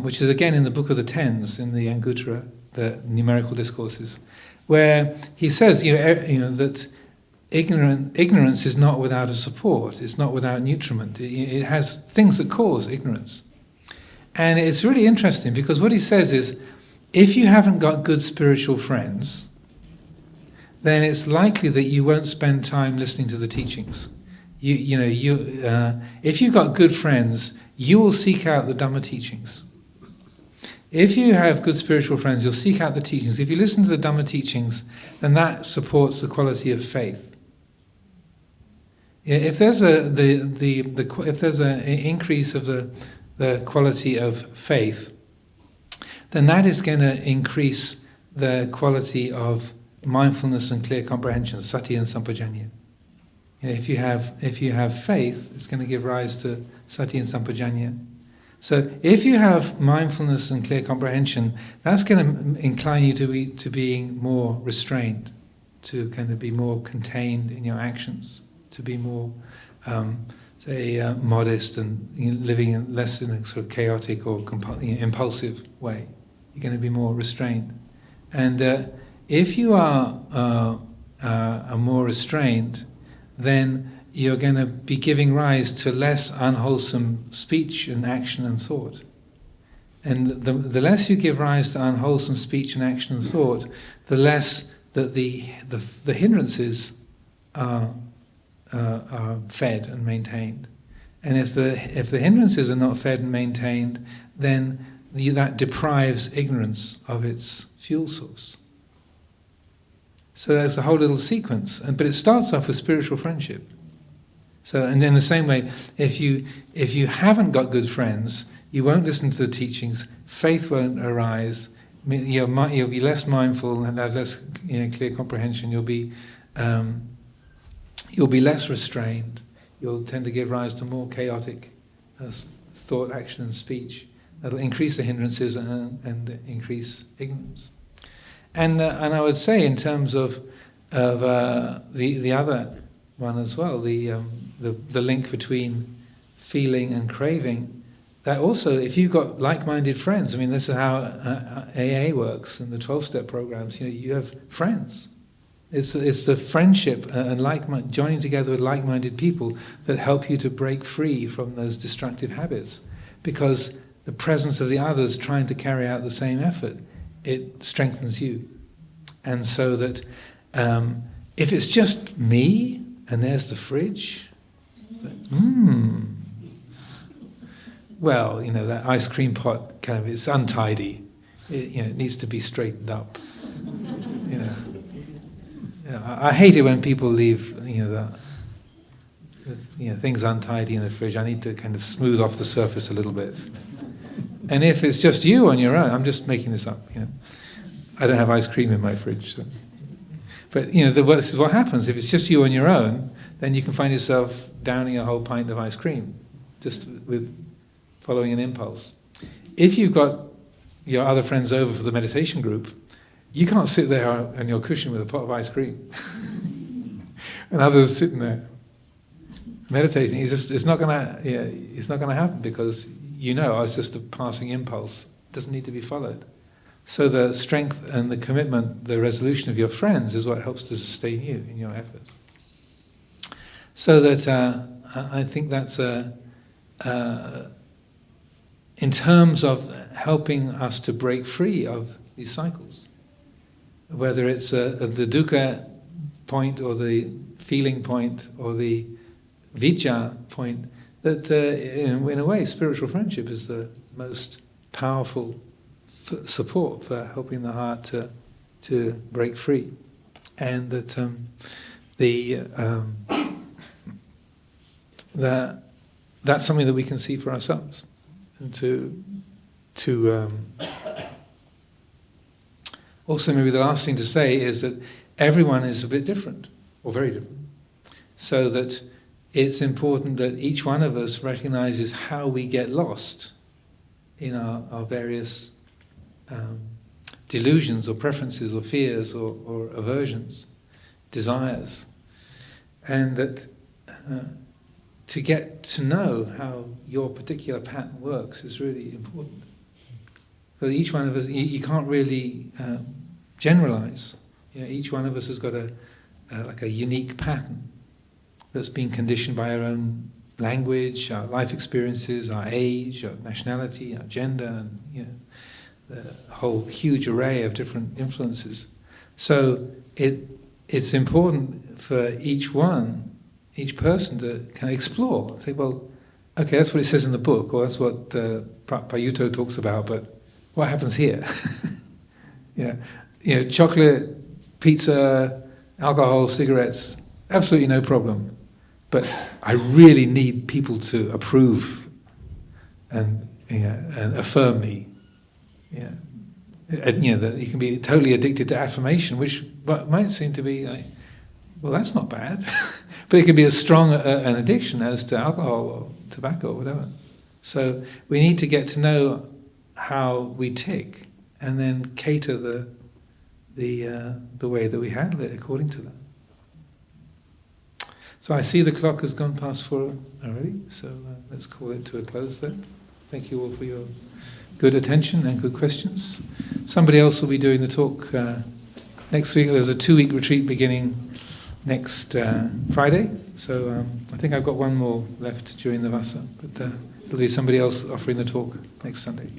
which is again in the Book of the Tens, in the Anguttara, the numerical discourses, where he says, that ignorance is not without a support. It's not without nutriment. It has things that cause ignorance, and it's really interesting because what he says is, if you haven't got good spiritual friends, then it's likely that you won't spend time listening to the teachings. If you've got good friends, you will seek out the Dhamma teachings. If you have good spiritual friends, you'll seek out the teachings. If you listen to the Dhamma teachings, then that supports the quality of faith. If there's an increase of the quality of faith, then that is going to increase the quality of mindfulness and clear comprehension, sati and sampajanya. If you have faith, it's going to give rise to sati and sampajanya. So if you have mindfulness and clear comprehension, that's going to incline you to being more restrained, to kind of be more contained in your actions, to be more, modest and living less in a sort of chaotic or impulsive way. You're going to be more restrained. And if you are more restrained, then you're going to be giving rise to less unwholesome speech and action and thought. And the less you give rise to unwholesome speech and action and thought, the less that the hindrances are fed and maintained. And if the hindrances are not fed and maintained, then that deprives ignorance of its fuel source. So there's a whole little sequence, but it starts off with spiritual friendship. So, and in the same way, if you haven't got good friends, you won't listen to the teachings. Faith won't arise. You'll be less mindful and have less clear comprehension. You'll be less restrained. You'll tend to give rise to more chaotic thought, action, and speech. That'll increase the hindrances and increase ignorance. And I would say, in terms of the other one as well, the link between feeling and craving, that also, if you've got like-minded friends, I mean, this is how AA works and the 12-step programs. You have friends. It's the friendship and joining together with like-minded people that help you to break free from those destructive habits, because the presence of the others trying to carry out the same effort, it strengthens you. And so that if it's just me and there's the fridge, it's like, well, that ice cream pot it's untidy. It needs to be straightened up. I hate it when people leave things untidy in the fridge. I need to kind of smooth off the surface a little bit. And if it's just you on your own, I'm just making this up. I don't have ice cream in my fridge. So. But this is what happens. If it's just you on your own, then you can find yourself downing a whole pint of ice cream, just with following an impulse. If you've got your other friends over for the meditation group, you can't sit there on your cushion with a pot of ice cream, and others sitting there meditating. It's not going to happen, because it's just a passing impulse. It doesn't need to be followed. So the strength and the commitment, the resolution of your friends is what helps to sustain you in your effort. So that I think that's in terms of helping us to break free of these cycles. Whether it's the dukkha point or the feeling point or the vijja point, that in a way spiritual friendship is the most powerful support for helping the heart to break free. And that that's something that we can see for ourselves. And to also, maybe the last thing to say is that everyone is a bit different, or very different. So that it's important that each one of us recognizes how we get lost in our various delusions or preferences or fears or aversions, desires, and that to get to know how your particular pattern works is really important. So each one of us, you can't really generalize. You know, each one of us has got like a unique pattern that's been conditioned by our own language, our life experiences, our age, our nationality, our gender, and you know, the whole huge array of different influences. So it's important for each person to kind of explore, say, well, okay, that's what it says in the book, or that's what Payutto talks about, but what happens here? You know, chocolate, pizza, alcohol, cigarettes, absolutely no problem. But I really need people to approve and affirm me. Yeah, and, you know, that you can be totally addicted to affirmation, which might seem to be like, well, that's not bad, but it can be as strong an addiction as to alcohol or tobacco or whatever. So we need to get to know how we tick, and then cater the way that we handle it according to that. So I see the clock has gone past 4 already, so let's call it to a close then. Thank you all for your good attention and good questions. Somebody else will be doing the talk next week. There's a 2-week retreat beginning next Friday, so I think I've got one more left during the Vasa, but there'll be somebody else offering the talk next Sunday.